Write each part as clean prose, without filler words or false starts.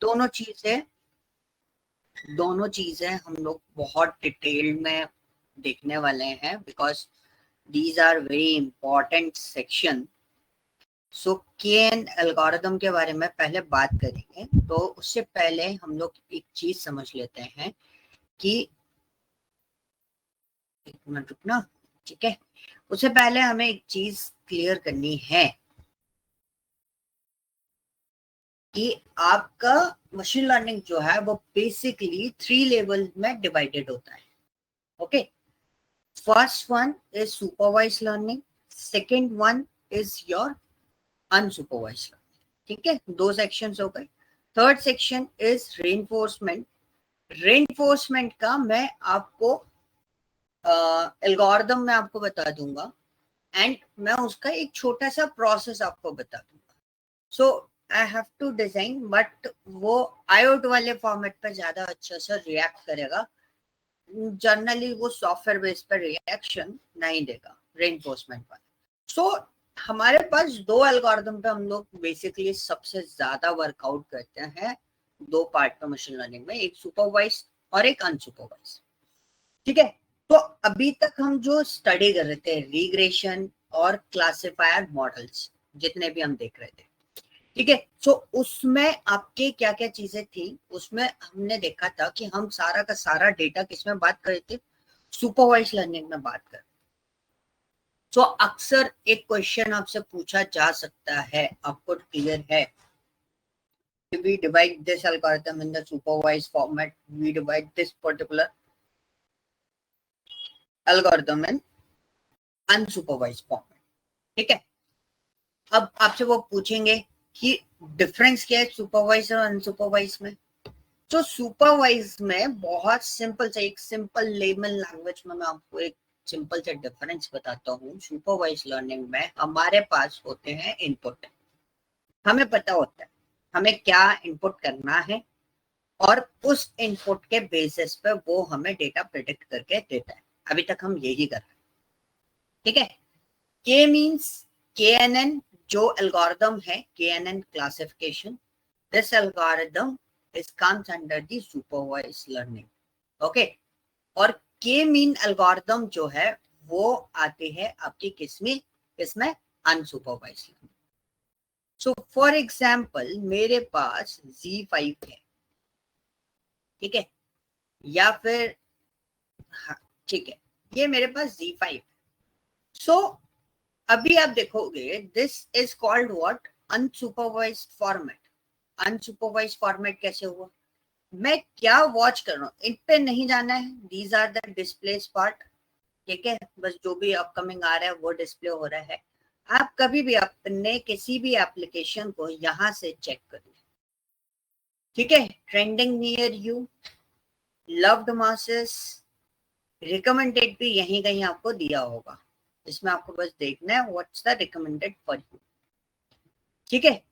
दोनों चीजें हम लोग बहुत डिटेल्ड में देखने वाले हैं, because these are very important section. So KN algorithm के बारे में पहले बात करेंगे, तो उससे पहले हम लोग एक चीज समझ लेते हैं कि, एक मिनट रुकना, ठीक है। उससे पहले हमें एक चीज क्लियर करनी है कि आपका मशीन लर्निंग जो है वो बेसिकली 3 लेवल में डिवाइडेड होता है। Okay, first one is supervised learning, second one is your unsupervised learning. ठीक है, 2 सेक्शंस हो गए। Third section is reinforcement. Reinforcement का मैं आपको एल्गोरिथम में आपको बता दूंगा, एंड मैं उसका एक छोटा सा प्रोसेस आपको बता दूंगा। So I have to design, but वो आईओट वाले फॉर्मेट पे ज्यादा अच्छा सा रिएक्ट करेगा। जनरली वो सॉफ्टवेयर बेस पर रिएक्शन नहीं देगा रेनफोर्समेंट वाला। सो हमारे पास 2 एल्गोरिथम पे हम लोग बेसिकली सबसे ज्यादा वर्कआउट करते हैं, 2 पार्ट पे मशीन लर्निंग में, एक सुपरवाइज और एक अनसुपरवाइज। ठीक है, तो अभी तक हम जो स्टडी कर रहे थे रिग्रेशन और क्लासिफायर मॉडल्स, जितने भी हम देख रहे थे, ठीक है। सो उसमें आपके क्या क्या चीजें थी, उसमें हमने देखा था कि हम सारा का सारा डेटा किसमें बात कर रहे थे, सुपरवाइज लर्निंग में बात कर। सो अक्सर एक क्वेश्चन आपसे पूछा जा सकता है, आपको क्लियर है, we divide this algorithm in the supervised format, we divide this particular algorithm in unsupervised format। ठीक है, अब आपसे वो पूछेंगे कि डिफरेंस क्या है सुपरवाइज और अनसुपरवाइज में। तो सुपरवाइज में बहुत सिंपल से, एक सिंपल लेमन लैंग्वेज में मैं आपको एक सिंपल से डिफरेंस बताता हूँ। सुपरवाइज लर्निंग में हमारे पास होते हैं इनपुट, हमें पता होता है हमें क्या इनपुट करना है, और उस इनपुट के बेसिस पे वो हमें डेटा प्रेडिक्ट करके देता है। अभी तक हम यही कर रहे हैं। ठीक है, के मीन्स KNN जो एल्गोरिथम है, KNN classification, this algorithm is comes under the supervised learning. Okay, और के मीन एल्गोरिथम जो है वो आते हैं आपकी किसमें unsupervised learning. So for example मेरे पास Z5 है, ठीक है, या फिर हाँ, ठीक है, ये मेरे पास Z5। सो अभी आप देखोगे this is called what, unsupervised format. Unsupervised format कैसे हुआ, मैं क्या वॉच कर रहा हूँ इन पे नहीं जाना है, these are the displace part. ठीक है, बस जो भी अपकमिंग आ रहा है वो डिस्प्ले हो रहा है। आप कभी भी अपने किसी भी एप्लीकेशन को यहाँ से चेक करिए। ठीक है, trending near you, loved masses, recommended भी यहीं कहीं आपको दिया होगा, इसमें आपको बस देखना है what's the recommended for you. ठीक है,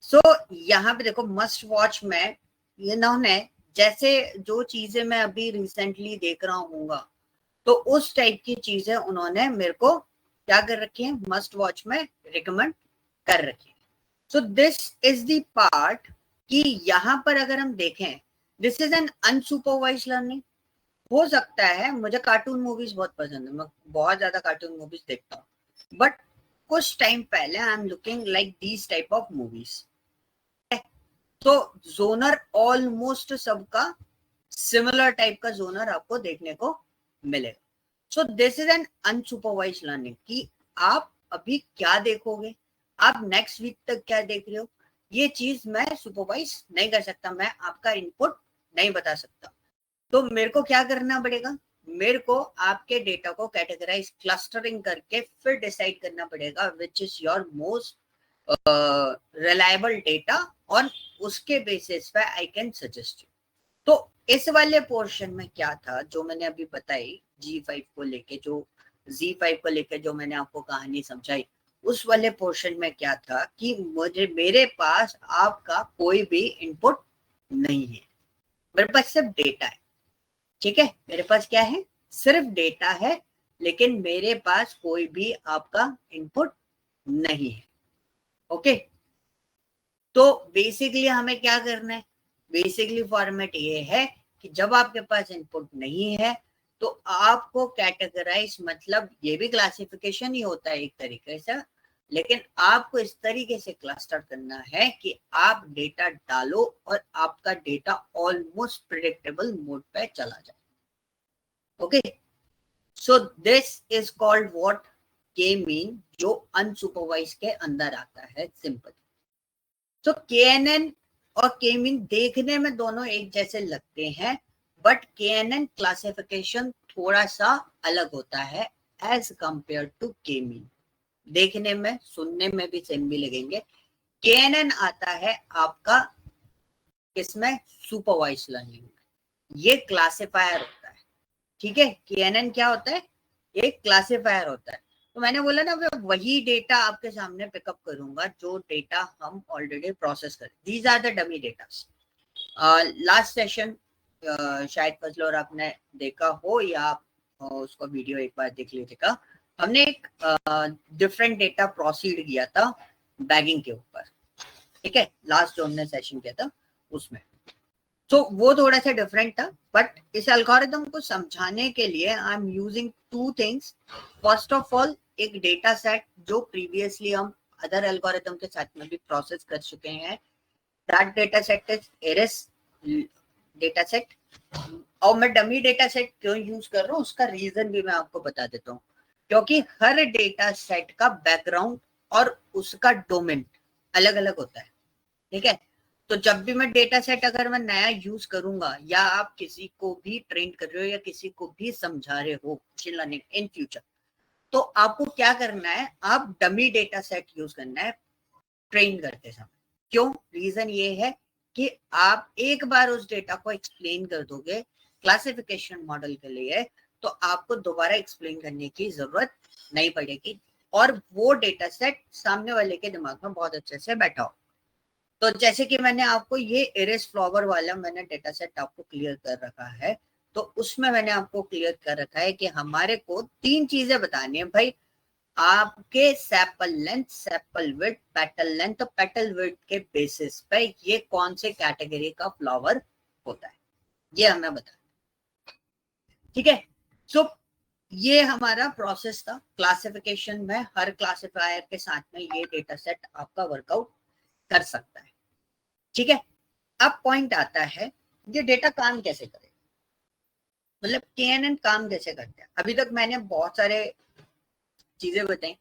सो यहाँ पे देखो मस्ट वॉच में इन्होंने, जैसे जो चीजें मैं अभी रिसेंटली देख रहा हूँ, तो उस टाइप की चीजें उन्होंने मेरे को क्या कर रखी है, मस्ट वॉच में रिकमेंड कर रखी है। So this is the part कि यहाँ पर अगर हम देखें, this is an unsupervised learning. हो सकता है, मुझे कार्टून मूवीज बहुत पसंद है, मैं बहुत ज्यादा कार्टून मूवीज देखता हूँ, बट कुछ टाइम पहले I am looking like these type of movies. तो जोनर ऑलमोस्ट सबका सिमिलर टाइप का जोनर आपको देखने को मिलेगा। सो this is an unsupervised learning कि आप अभी क्या देखोगे, आप नेक्स्ट वीक तक क्या देख रहे हो, ये चीज मैं सुपरवाइज नहीं कर सकता, मैं आपका इनपुट नहीं बता सकता। तो मेरे को क्या करना पड़ेगा, मेरे को आपके डेटा को कैटेगराइज क्लस्टरिंग करके फिर डिसाइड करना पड़ेगा which is your most reliable data, और उसके बेसिस पे आई कैन सजेस्ट यू। तो इस वाले पोर्शन में क्या था जो मैंने अभी बताई Z5 को लेके, जो Z5 को लेके जो मैंने आपको कहानी समझाई, उस वाले पोर्शन में क्या था कि मेरे पास आपका कोई भी इनपुट नहीं है, मेरे पास सिर्फ डेटा है। ठीक है, मेरे पास क्या है, सिर्फ डेटा है, लेकिन मेरे पास कोई भी आपका इनपुट नहीं है। ओके, तो बेसिकली हमें क्या करना है, बेसिकली फॉर्मेट ये है कि जब आपके पास इनपुट नहीं है तो आपको कैटेगराइज, मतलब ये भी क्लासिफिकेशन ही होता है एक तरीके से, लेकिन आपको इस तरीके से क्लस्टर करना है कि आप डेटा डालो और आपका डेटा ऑलमोस्ट प्रेडिक्टेबल मोड पे चला जाए. Okay, so this is called what, के मीन, जो अनसुपरवाइज के अंदर आता है, सिंपल. तो KNN और के मीन देखने में दोनों एक जैसे लगते हैं, बट KNN क्लासिफिकेशन थोड़ा सा अलग होता है एज कंपेयर टू के मीन. देखने में, सुनने में भी सेम भी लगेंगे. KNN आता है आपका किसमें, सुपरवाइज लर्निंग में. ये क्लासिफायर होता है. ठीक है, KNN क्या होता है, ये क्लासिफायर होता है. तो मैंने बोला ना, मैं वही डेटा आपके सामने पिकअप करूंगा जो डेटा हम ऑलरेडी प्रोसेस करें. These are the dummy datas. Last session शायद फजल और आपने देखा हो, या आप उसका वीडियो एक बार देख लीजिएगा. हमने एक डिफरेंट डेटा प्रोसीड किया था बैगिंग के ऊपर. ठीक है, लास्ट जो हमने सेशन किया था उसमें. तो वो थोड़ा सा डिफरेंट था, बट इस एल्गोरिथम को समझाने के लिए I am using two things. First of all, एक डेटा सेट जो प्रीवियसली हम अदर एल्गोरिथम के साथ में भी प्रोसेस कर चुके हैं. That data set is Iris data set. और मैं डमी डेटा सेट क्यों यूज कर रहा हूँ उसका रीजन भी मैं आपको बता देता हूँ. क्योंकि हर डेटा सेट का बैकग्राउंड और उसका डोमेन अलग अलग होता है. ठीक है, तो जब भी मैं डेटा सेट अगर मैं नया यूज करूंगा, या आप किसी को भी ट्रेन कर रहे हो या किसी को भी समझा रहे हो मशीन लर्निंग इन फ्यूचर, तो आपको क्या करना है, आप डमी डेटा सेट यूज करना है ट्रेन करते समय. क्यों, रीजन ये है कि आप एक बार उस डेटा को एक्सप्लेन कर दोगे क्लासिफिकेशन मॉडल के लिए, तो आपको दोबारा एक्सप्लेन करने की जरूरत नहीं पड़ेगी, और वो डेटा सेट सामने वाले के दिमाग में बहुत अच्छे से बैठा हो. तो जैसे कि मैंने आपको ये एरिस फ्लावर वाला मैंने डेटा सेट आपको क्लियर कर रखा है, तो उसमें मैंने आपको क्लियर कर रखा है कि हमारे को 3 चीजें बतानी है भाई. आपके sepal length, sepal width, petal length. तो पेटल विड्थ के बेसिस पे ये कौन से कैटेगरी का फ्लावर होता है, ये हमें बताना. ठीक है, सो ये हमारा प्रोसेस था क्लासिफिकेशन में. हर क्लासिफायर के साथ में ये डेटा सेट आपका वर्कआउट कर सकता है. ठीक है, अब पॉइंट आता है, ये डेटा काम कैसे करे, मतलब KNN काम कैसे करते हैं. अभी तक मैंने बहुत सारे चीजें बताई,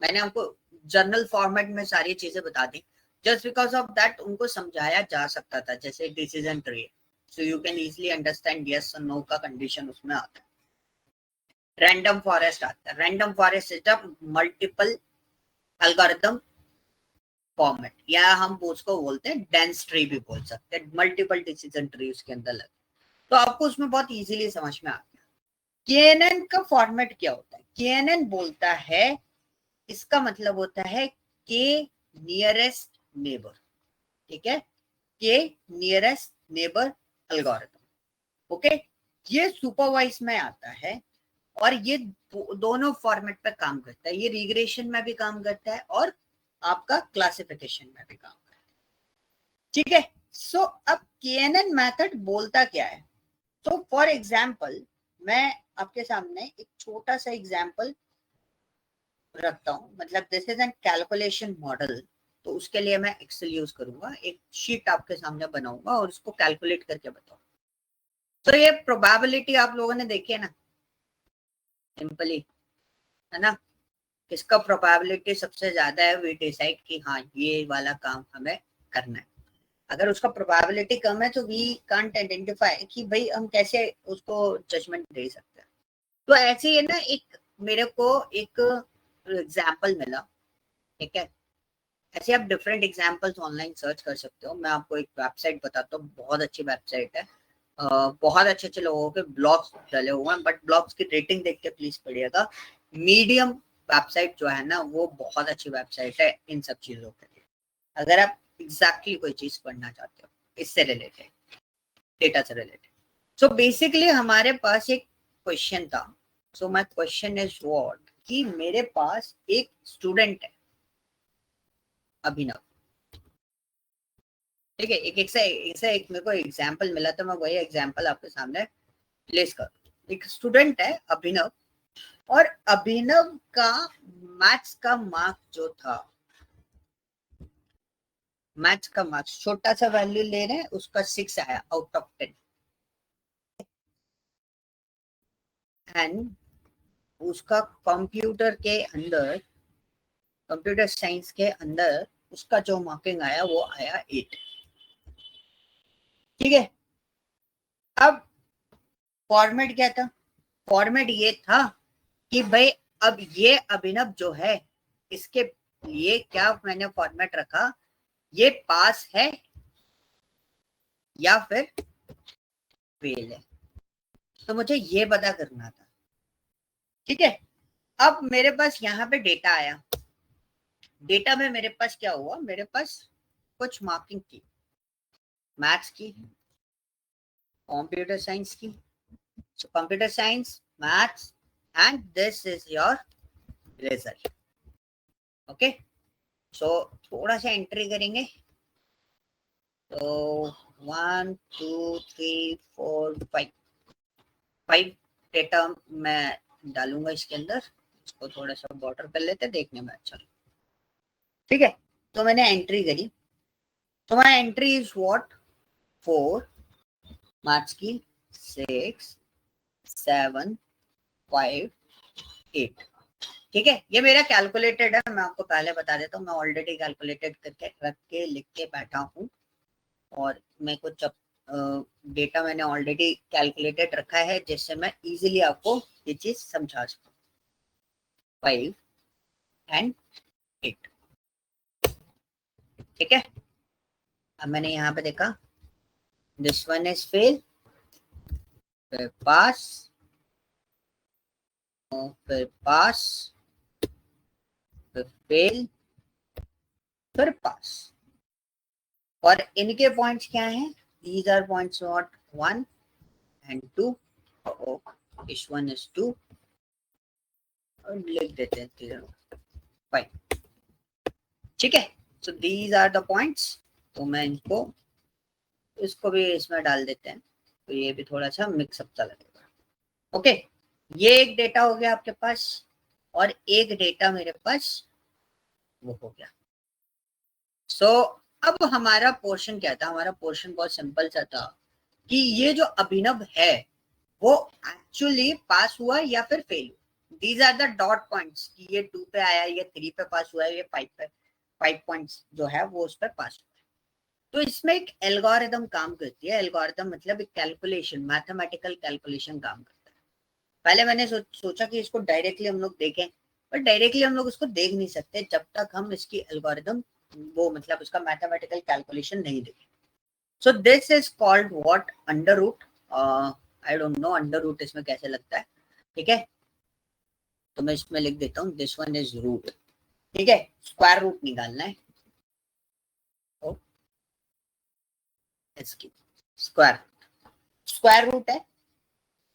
मैंने आपको जर्नल फॉर्मेट में सारी चीजें बता दी, जस्ट बिकॉज ऑफ दैट उनको समझाया जा सकता था. जैसे decision tree, so you can easily understand yes और नो का कंडीशन उसमें आता है. रैंडम फॉरेस्ट आता है. Random forest is a multiple algorithm format, या हम उसको बोलते हैं डेंस ट्री भी बोल सकते हैं. मल्टीपल डिसीजन ट्री उसके अंदर लगे, तो आपको उसमें बहुत इजीली समझ में आ गया. KNN का फॉर्मेट क्या होता है, KNN बोलता है, इसका मतलब होता है के नियरेस्ट नेबर. ठीक है, के नियरेस्ट नेबर एल्गोरिथम. ओके, ये सुपरवाइज में आता है, और ये दोनों फॉर्मेट पे काम करता है. ये रिग्रेशन में भी काम करता है और आपका क्लासिफिकेशन में भी काम करता है. ठीक है, सो अब KNN मेथड बोलता क्या है. तो फॉर एग्जाम्पल, मैं आपके सामने एक छोटा सा एग्जाम्पल रखता हूं. मतलब this is an calculation model, तो उसके लिए मैं एक्सेल यूज करूंगा. एक शीट आपके सामने बनाऊंगा और उसको कैलकुलेट करके बताऊंगा. तो ये प्रोबेबिलिटी आप लोगों ने देखी है ना, सिंपली, है ना. किसका प्रोबेबिलिटी सबसे ज्यादा है, वी डिसाइड कि हाँ ये वाला काम हमें करना है. अगर उसका प्रोबेबिलिटी कम है तो वी कांट आइडेंटिफाई कि भाई हम कैसे उसको जजमेंट दे सकते हैं. तो ऐसे ही ना, एक मेरे को एक एग्जाम्पल मिला. ठीक है, ऐसे आप डिफरेंट एग्जाम्पल्स ऑनलाइन सर्च कर सकते हो. मैं आपको एक वेबसाइट बताता हूँ, बहुत अच्छी वेबसाइट है. बहुत अच्छे अच्छे लोगों के ब्लॉग्स डले हुए हैं, बट ब्लॉग्स की रेटिंग देख के प्लीज पढ़िएगा. मीडियम वेबसाइट जो है ना, वो बहुत अच्छी वेबसाइट है इन सब चीजों के लिए, अगर आप एग्जैक्टली कोई चीज पढ़ना चाहते हो इससे रिलेटेड, डेटा से रिलेटेड. सो बेसिकली हमारे पास एक क्वेश्चन था. So my question is what, कि मेरे पास एक स्टूडेंट है, अभिनव. ठीक है, एक मेरे को एग्जाम्पल मिला तो मैं वही एग्जाम्पल आपके सामने प्लेस कर। एक स्टूडेंट है अभिनव, और अभिनव का मैथ्स का मार्क जो था, मैथ्स का मार्क्स छोटा सा वैल्यू ले रहे हैं, उसका 6 आया आउट ऑफ 10, एंड उसका कंप्यूटर साइंस के अंदर उसका जो मार्किंग आया वो आया 8। ठीक है, अब फॉर्मेट क्या था? फॉर्मेट ये था कि भाई अब ये अभिनव जो है, इसके लिए क्या मैंने फॉर्मेट रखा, ये पास है या फिर फेल है, तो मुझे ये पता करना था। ठीक है, अब मेरे पास यहाँ पे डेटा आया, डेटा में मेरे पास क्या हुआ, मेरे पास कुछ मार्किंग की, मैथ्स की, कंप्यूटर साइंस की, so computer science, maths, and this is your result. Okay, so थोड़ा सा एंट्री करेंगे, तो 1 2 3 4 5 डेटा मैं डालूंगा इसके अंदर, इसको थोड़ा सा बॉर्डर कर लेते हैं, देखने में अच्छा। ठीक है, तो मैंने एंट्री करी, तो माई एंट्री इज व्हाट, 4, मैथ्स की 6 7 5 8। ठीक है, ये मेरा कैलकुलेटेड है, मैं आपको पहले बता देता हूँ, मैं ऑलरेडी कैलकुलेटेड करके रख के लिख के बैठा हूँ, और मैं कुछ डेटा मैंने ऑलरेडी कैलकुलेटेड रखा है जिससे मैं इजीली आपको ये चीज समझा सकूँ। 5 and 8। ठीक है, अब मैंने यहाँ पे देखा, दिस वन इज फेल, फिर पास, फिर पास, फिर फेल, फिर पास, और इनके पॉइंट्स क्या हैं? These are points what 1 and 2. Oh, this one is 2, और लिख देते हैं 0 5। ठीक है, so these are the points, तो मैं इसको भी इसमें डाल देते हैं, तो ये भी थोड़ा सा मिक्सअप सा लगेगा। ओके, ये एक डेटा हो गया आपके पास, और एक डेटा मेरे पास वो हो गया। सो अब हमारा पोर्शन क्या था? हमारा पोर्शन बहुत सिंपल सा था कि ये जो अभिनव है वो एक्चुअली पास हुआ या फिर फेल हुआ। These are the dot points कि ये 2 पे आया, ये 3 पे पास हुआ है, ये 5 पे, 5 पॉइंट्स जो है वो उस पर पास हुआ है। तो इसमें एक एल्गोरिदम काम करती है। एल्गोरिदम मतलब एक कैलकुलेशन, मैथमेटिकल कैलकुलेशन काम करता है। पहले मैंने सोचा कि इसको डायरेक्टली हम लोग देखें, पर डायरेक्टली हम लोग इसको देख नहीं सकते जब तक हम इसकी एल्गोरिदम, वो मतलब उसका मैथमेटिकल कैलकुलेशन नहीं देखें। So this is called what, under root. I don't know under root इसमें कैसे लगता है। ठीक है, तो मैं इसमें लिख देता हूँ, दिस वन इज रूट। ठीक है, स्क्वायर रूट निकालना है, तो इसकी स्क्वायर रूट है,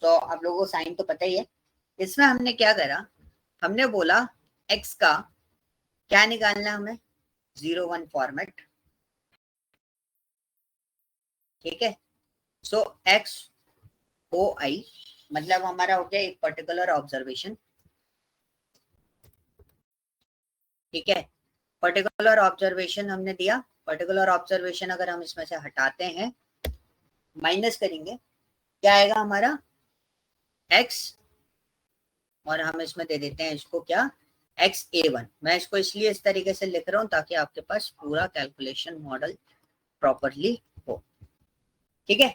तो आप लोगों को साइन तो पता ही है। इसमें हमने क्या करा, हमने बोला x का क्या निकालना है हमें, 0 1 फॉर्मेट। ठीक है, सो x ओ आई मतलब हमारा हो गया एक पर्टिकुलर ऑब्जर्वेशन। ठीक है, पर्टिकुलर ऑब्जर्वेशन हमने दिया। पर्टिकुलर ऑब्जर्वेशन अगर हम इसमें से हटाते हैं, माइनस करेंगे, क्या आएगा हमारा x, और हम इसमें दे देते हैं इसको क्या, XA1। मैं इसको इसलिए इस तरीके से लिख रहा हूं ताकि आपके पास पूरा कैलकुलेशन मॉडल प्रॉपरली हो। ठीक है,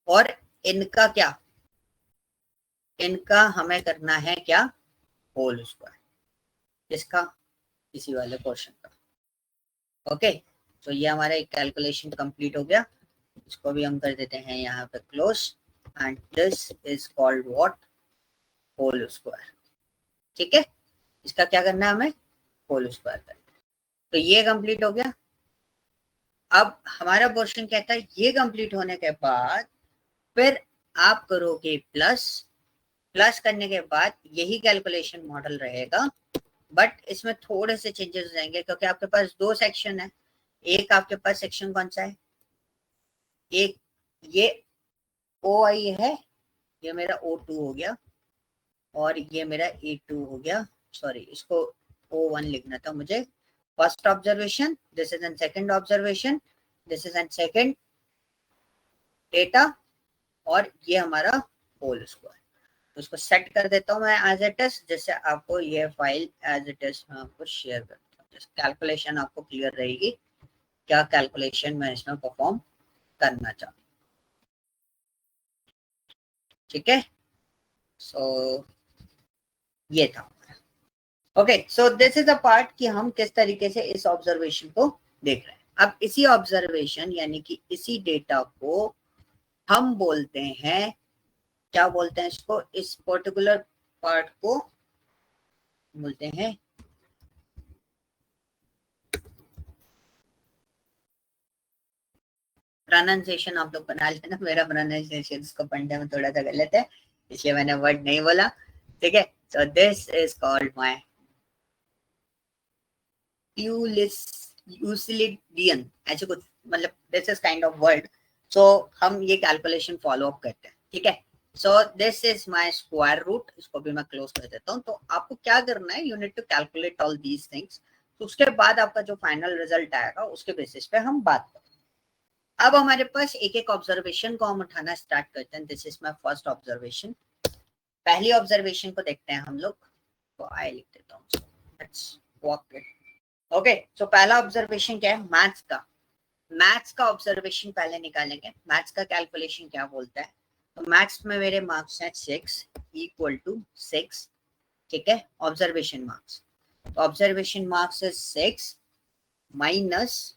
और इनका क्या, इनका हमें करना है क्या, होल स्क्वायर, इसका इसी वाले क्वेश्चन का। ओके, तो ये हमारा एक कैलकुलेशन कंप्लीट हो गया, इसको भी हम कर देते हैं यहाँ पे close, and this is called what, whole square. ठीक है, इसका क्या करना है हमें, होल स्क्वायर करना। तो ये कंप्लीट हो गया। अब हमारा क्वेश्चन कहता है ये कंप्लीट होने के बाद फिर आप करोगे प्लस, प्लस करने के बाद यही कैलकुलेशन मॉडल रहेगा, बट इसमें थोड़े से चेंजेस हो जाएंगे क्योंकि आपके पास 2 सेक्शन है। एक आपके पास सेक्शन कौन सा है, एक ये OI है, ये मेरा O2 हो गया और ये मेरा E2 हो गया, सॉरी इसको O1 लिखना था मुझे। First observation, this is an second observation, this is an second data, और ये हमारा होल स्क्वायर। तो इसको सेट कर देता हूँ मैं एज इट इज, जिससे आपको ये फाइल एज इट इज मैं आपको शेयर करता हूँ। कैलकुलेशन आपको क्लियर रहेगी, क्या कैलकुलेशन मैं इसमें परफॉर्म करना चाहूँ। ठीक है, सो ये था। Okay, so this is a part कि हम किस तरीके से इस ऑब्जर्वेशन को देख रहे हैं। अब इसी ऑब्जर्वेशन यानी कि इसी डेटा को हम बोलते हैं, क्या बोलते हैं इसको, इस पर्टिकुलर पार्ट को बोलते हैं प्रोनाउंसिएशन। आप लोग बना लेते ना, मेरा प्रोनाउंसिएशन इसको पढ़ने में थोड़ा सा गलत है, इसलिए मैंने वर्ड नहीं बोला। ठीक है, so this is called my Euclidean, ऐसे कुछ, मतलब this is kind of word. So हम ये कैलकुलेशन फॉलो अप करते हैं। ठीक है, so this is my square root, इसको भी मैं क्लोज कर देता हूँ। तो आपको क्या करना है, you need to calculate all these things. तो उसके बाद आपका जो फाइनल रिजल्ट आएगा उसके बेसिस पे हम बात करें। अब हमारे पास एक एक ऑब्जर्वेशन को हम उठाना स्टार्ट करते हैं। This is my first observation. पहली ऑब्जर्वेशन को देखते हैं हम लोग, तो आई लिख देता हूँ, लेट्स वॉक इट। ओके, सो पहला ऑब्जर्वेशन क्या है, मैथ्स का। मैथ्स का ऑब्जर्वेशन पहले निकालेंगे। मैथ्स का कैलकुलेशन क्या बोलता है, तो मैथ्स में मेरे मार्क्स हैं 6 इक्वल टू 6। ठीक है, ऑब्जर्वेशन मार्क्स, तो ऑब्जर्वेशन मार्क्स इज 6 माइनस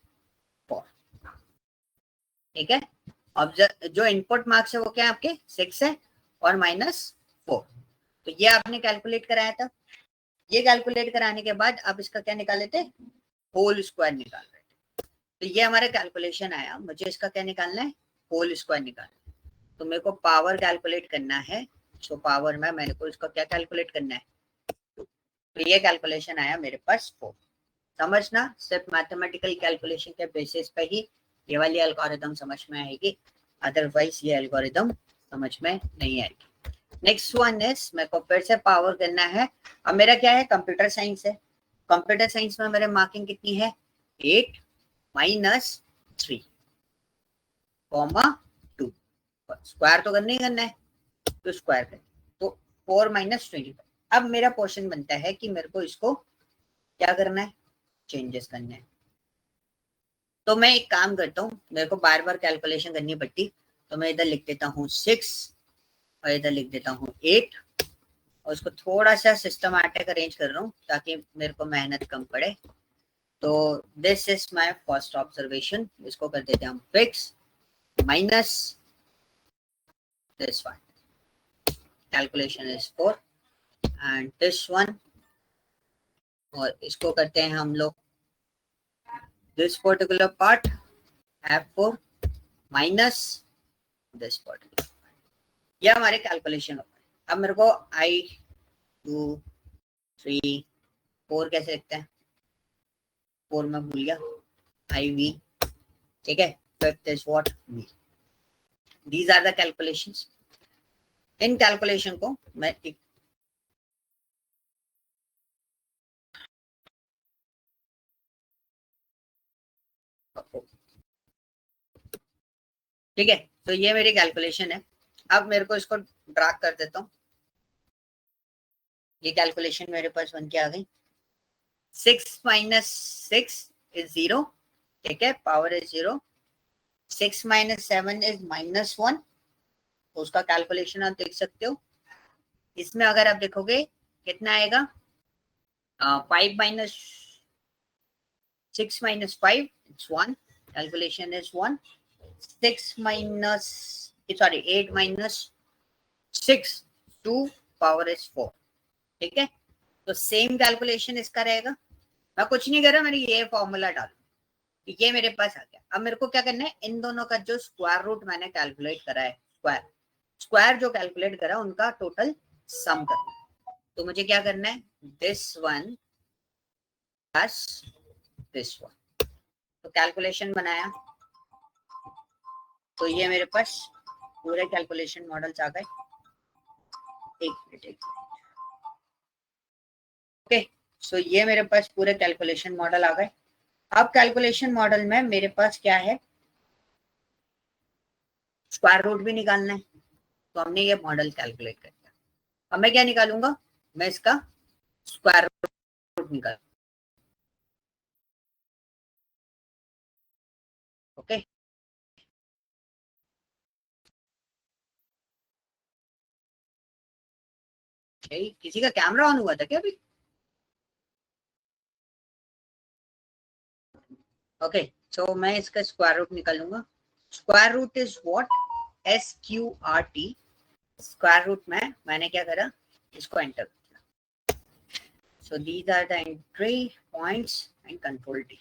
4। ठीक है, जो इनपुट मार्क्स है वो क्या है आपके 6 है और -4। तो ये आपने कैलकुलेट कराया था। ये कैलकुलेट कराने के बाद आप इसका क्या निकाले थे, होल स्क्वायर निकाल रहे थे। तो ये हमारा कैलकुलेशन आया, मुझे इसका क्या निकालना है, होल स्क्वायर निकालना है। तो मेरे को पावर कैलकुलेट करना है। सो पावर में मेरे को इसका क्या कैलकुलेट करना है, तो ये कैलकुलेशन आया मेरे पास 4। समझना, सिर्फ मैथमेटिकल कैलकुलेशन के बेसिस पे ही ये वाली एल्गोरिथम समझ में आएगी, अदरवाइज ये एल्गोरिथम समझ में नहीं आएगी। नेक्स्ट वन इज, मेरे को फिर से पावर करना है। अब मेरा क्या है, कंप्यूटर साइंस है। कंप्यूटर साइंस में मेरे मार्किंग कितनी है, 8 माइनस 3 कॉमा 2। स्क्वायर तो करना ही करना है, तो स्क्वायर करें, तो 4 माइनस 25। अब मेरा क्वेश्चन बनता है कि मेरे को इसको क्या करना है, चेंजेस करने हैं। तो मैं एक काम करता हूँ, मेरे को बार बार कैलकुलेशन करनी पड़ती, तो मैं इधर लिख देता हूँ 6 और इधर लिख देता हूँ 8, और उसको थोड़ा सा सिस्टमैटिक अरेंज कर रहा हूँ ताकि मेरे को मेहनत कम पड़े। तो this is my first observation, इसको कर देते हैं हम fix, minus this one, calculation is 4 and this one, और इसको करते हैं हम लोग this particular part F4 minus this particular. ये हमारे कैलकुलेशन हो गए। अब मेरे को I2 3 4 कैसे लिखते हैं, 4 में भूल गया, IV। ठीक है, fifth is what, V। These are the calculations. इन कैलकुलेशन को मैं एक ठीक है, तो ये मेरी कैलकुलेशन है। अब मेरे को इसको ड्रैग कर देता हूँ। ये कैलकुलेशन मेरे पास बन के आ गई। 6 माइनस 6 इज 0। ठीक है, पावर इज 0। 6 minus 7 is -1। तो उसका कैलकुलेशन आप देख सकते हो। इसमें अगर आप देखोगे कितना आएगा, 5 minus 6 minus 5 it's 1, calculation is 1। 6 minus, sorry 8 minus 6 2, power is 4। ठीक है, तो सेम कैलकुलेशन इसका रहेगा। मैं कुछ नहीं कर रहा, मैंने ये फॉर्मूला डाला, ये मेरे पास आ गया। अब मेरे को क्या करना है, इन दोनों का जो स्क्वायर रूट मैंने कैलकुलेट करा है, स्क्वायर स्क्वायर जो कैलकुलेट करा उनका टोटल सम करना है। तो मुझे क्या करना है, this one plus this one. तो कैलकुलेशन बनाया, तो ये मेरे पास पूरे कैलकुलेशन मॉडल्स आ गए। एक मिनट ओके, सो ये मेरे पास पूरे कैलकुलेशन मॉडल आ गए। अब कैलकुलेशन मॉडल में मेरे पास क्या है, स्क्वायर रूट भी निकालना है। तो हमने ये मॉडल कैलकुलेट कर दिया। अब मैं क्या निकालूंगा, मैं इसका स्क्वायर रूट निकाल। ओके, किसी का कैमरा ऑन हुआ था क्या अभी? ओके, तो मैं इसका स्क्वायर रूट निकालूंगा। Square root is what, SQRT। Square root में मैंने क्या करा, इसको एंटर किया। So these are the entry points and control D.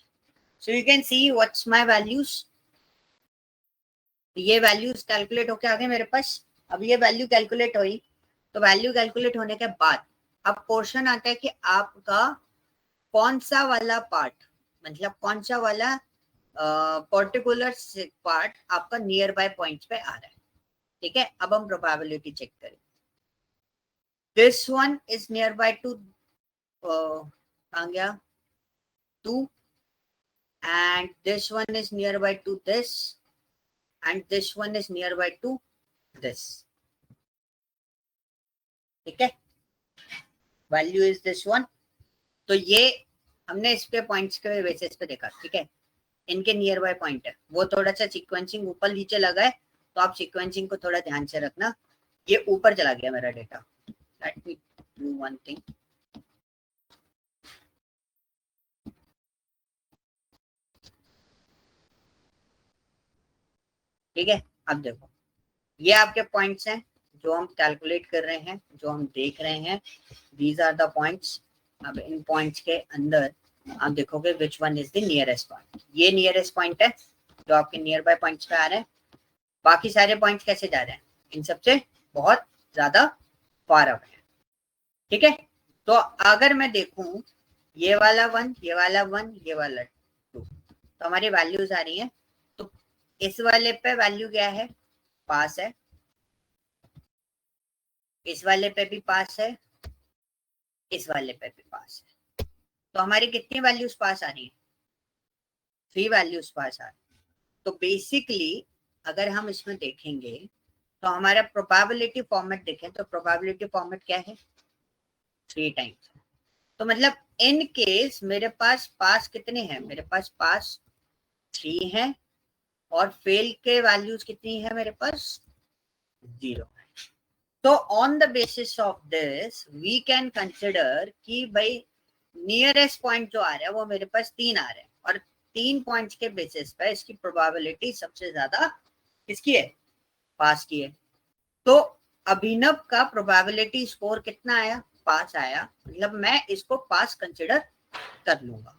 So you can see what's my values. ये वैल्यूज कैलकुलेट होके आ गए मेरे पास। अब ये वैल्यू कैलकुलेट हुई, तो वैल्यू कैलकुलेट होने के बाद अब पोर्शन आता है कि आपका कौन सा वाला पार्ट, मतलब कौन सा वाला पर्टिकुलर पार्ट आपका नियर बाय पॉइंट्स पे आ रहा है। ठीक है, अब हम प्रोबेबिलिटी चेक करें। This one is near by two कहाँ गया, 2, and this one is nearby to this, and this one is nearby to this. ठीक है, वैल्यू इज दिस वन। तो ये हमने इसके पॉइंट्स के बेसिस पे देखा। ठीक है, इनके नियर बाय पॉइंट है, वो थोड़ा सा सीक्वेंसिंग ऊपर नीचे लगा है, तो आप सीक्वेंसिंग को थोड़ा ध्यान से रखना। ये ऊपर चला गया मेरा data. Let me do one thing. ठीक है, अब देखो ये आपके पॉइंट्स हैं जो हम कैलकुलेट कर रहे हैं, जो हम देख रहे हैं। These are the points. अब इन पॉइंट्स के अंदर आप देखोगे which one is the nearest point. ये नियरेस्ट पॉइंट है जो आपके नियर बाय पॉइंट्स पे आ रहे हैं। बाकी सारे पॉइंट्स कैसे जा रहे हैं, इन सबसे बहुत ज्यादा फार अवे है। ठीक है, तो अगर मैं देखूं ये वाला 1, ये वाला 1, ये वाला 2, तो हमारी वैल्यूज आ रही है। तो इस वाले पे वैल्यू क्या है, पास है। इस वाले पे भी पास है, इस वाले पे भी पास है। तो हमारी कितनी वैल्यूज पास आ रही है, 3 वैल्यूज पास आ रही है। तो बेसिकली अगर हम इसमें देखेंगे तो हमारा प्रोबेबिलिटी फॉर्मेट देखें तो प्रोबेबिलिटी फॉर्मेट क्या है, 3 टाइम्स। तो मतलब इन केस मेरे पास कितने हैं, मेरे पास 3 है, और फेल के वैल्यूज कितनी है मेरे पास, 0। तो on the basis of this we can consider कि भाई नियरेस्ट पॉइंट जो आ रहा है वो मेरे पास 3 आ रहे हैं, और 3 पॉइंट्स के बेसिस पे इसकी प्रोबेबिलिटी सबसे ज्यादा किसकी है, पास की है। तो अभिनव का प्रोबेबिलिटी स्कोर कितना आया, पास आया, मतलब मैं इसको पास कंसिडर कर लूंगा।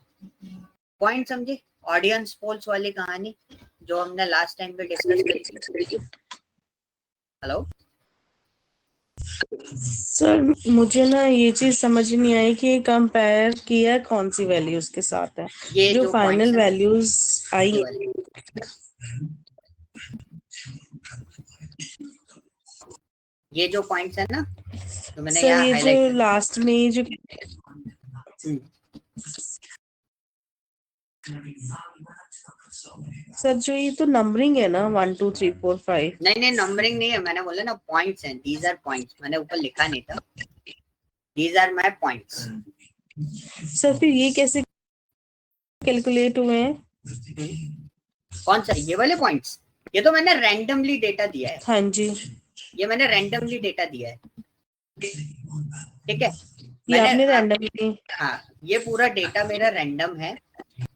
पॉइंट समझे, ऑडियंस पोल्स वाली कहानी जो हमने लास्ट टाइम पे डिस्कस करी थी। हेलो सर, मुझे ना ये चीज समझ नहीं आई कि कंपेयर किया कौन सी वैल्यूज के साथ है, ये जो फाइनल वैल्यूज आई। ये जो पॉइंट्स है ना, तो मैंने सर यहाँ ये जो हाईलाइट लास्ट में ये जो सर जो ये तो नंबरिंग है ना, 1 2 3 4 5। नहीं नंबरिंग नहीं है, मैंने बोला ना पॉइंट्स हैं, दीज आर पॉइंट्स, मैंने ऊपर लिखा नहीं था, these are my points. Sir फिर ये कैसे कैलकुलेट हुए हैं? कौन सा, ये वाले पॉइंट्स? ये तो मैंने रैंडमली डेटा दिया है। हाँ जी, ये मैंने रैंडमली डेटा दिया है। ठीक है, ये मैंने आपने रैंडमली। हाँ, ये पूरा डेटा मेरा रैंडम है।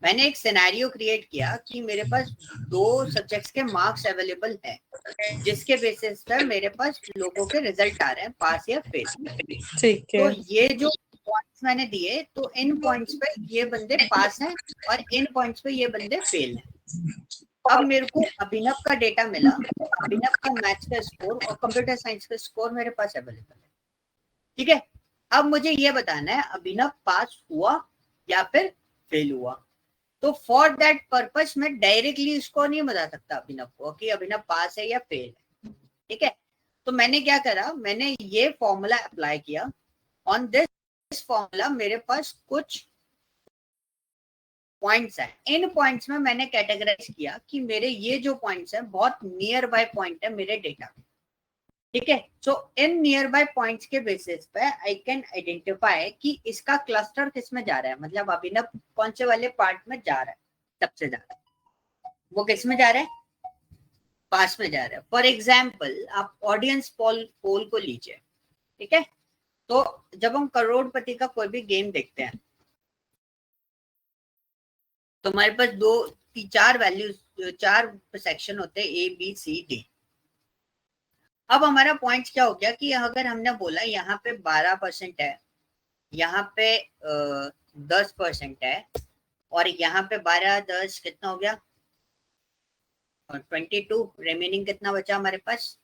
मैंने एक सिनेरियो क्रिएट किया कि मेरे पास 2 सब्जेक्ट्स के मार्क्स अवेलेबल है, जिसके बेसिस पर मेरे पास लोगों के रिजल्ट आ रहे हैं, पास या फेल। ठीक तो है। ये जो पॉइंट्स मैंने दिए, तो इन पॉइंट्स पे ये बंदे पास हैं और इन पॉइंट्स पे ये बंदे फेल हैं। अब मेरे को अभिनव का डेटा मिला, अभिनव का मैथ्स का स्कोर और कंप्यूटर साइंस का स्कोर मेरे पास अवेलेबल है। ठीक है, अब मुझे ये बताना है अभिनव पास हुआ या फिर फेल हुआ। तो फॉर दैट पर्पस मैं डायरेक्टली इसको नहीं बता सकता अभिनव को कि अभिनव पास है या फेल है, ठीक है। तो मैंने क्या करा, मैंने ये फॉर्मूला अप्लाई किया। ऑन दिस फॉर्मूला मेरे पास कुछ पॉइंट्स है, इन पॉइंट्स में मैंने कैटेगराइज किया कि मेरे ये जो पॉइंट्स हैं बहुत नियर बाय पॉइंट है मेरे डेटा, ठीक है। सो इन नियर बाय पॉइंट्स के बेसिस पे आई कैन आइडेंटिफाई कि इसका क्लस्टर किस में जा रहा है, मतलब अभिनव कौन से वाले पार्ट में जा रहा है सबसे ज्यादा, वो किस में जा रहा है, पास में जा रहा है। फॉर एग्जाम्पल आप ऑडियंस पोल को लीजिए, ठीक है। तो जब हम करोड़पति का कोई भी गेम देखते हैं तो हमारे पास चार वैल्यूज, चार सेक्शन होते हैं, ए बी सी डी। अब हमारा पॉइंट क्या हो गया कि अगर हमने बोला यहाँ पे 12% है, यहाँ पे 10% है, और यहाँ पे 12 10 कितना हो गया, और 22 रिमेनिंग कितना बचा हमारे पास,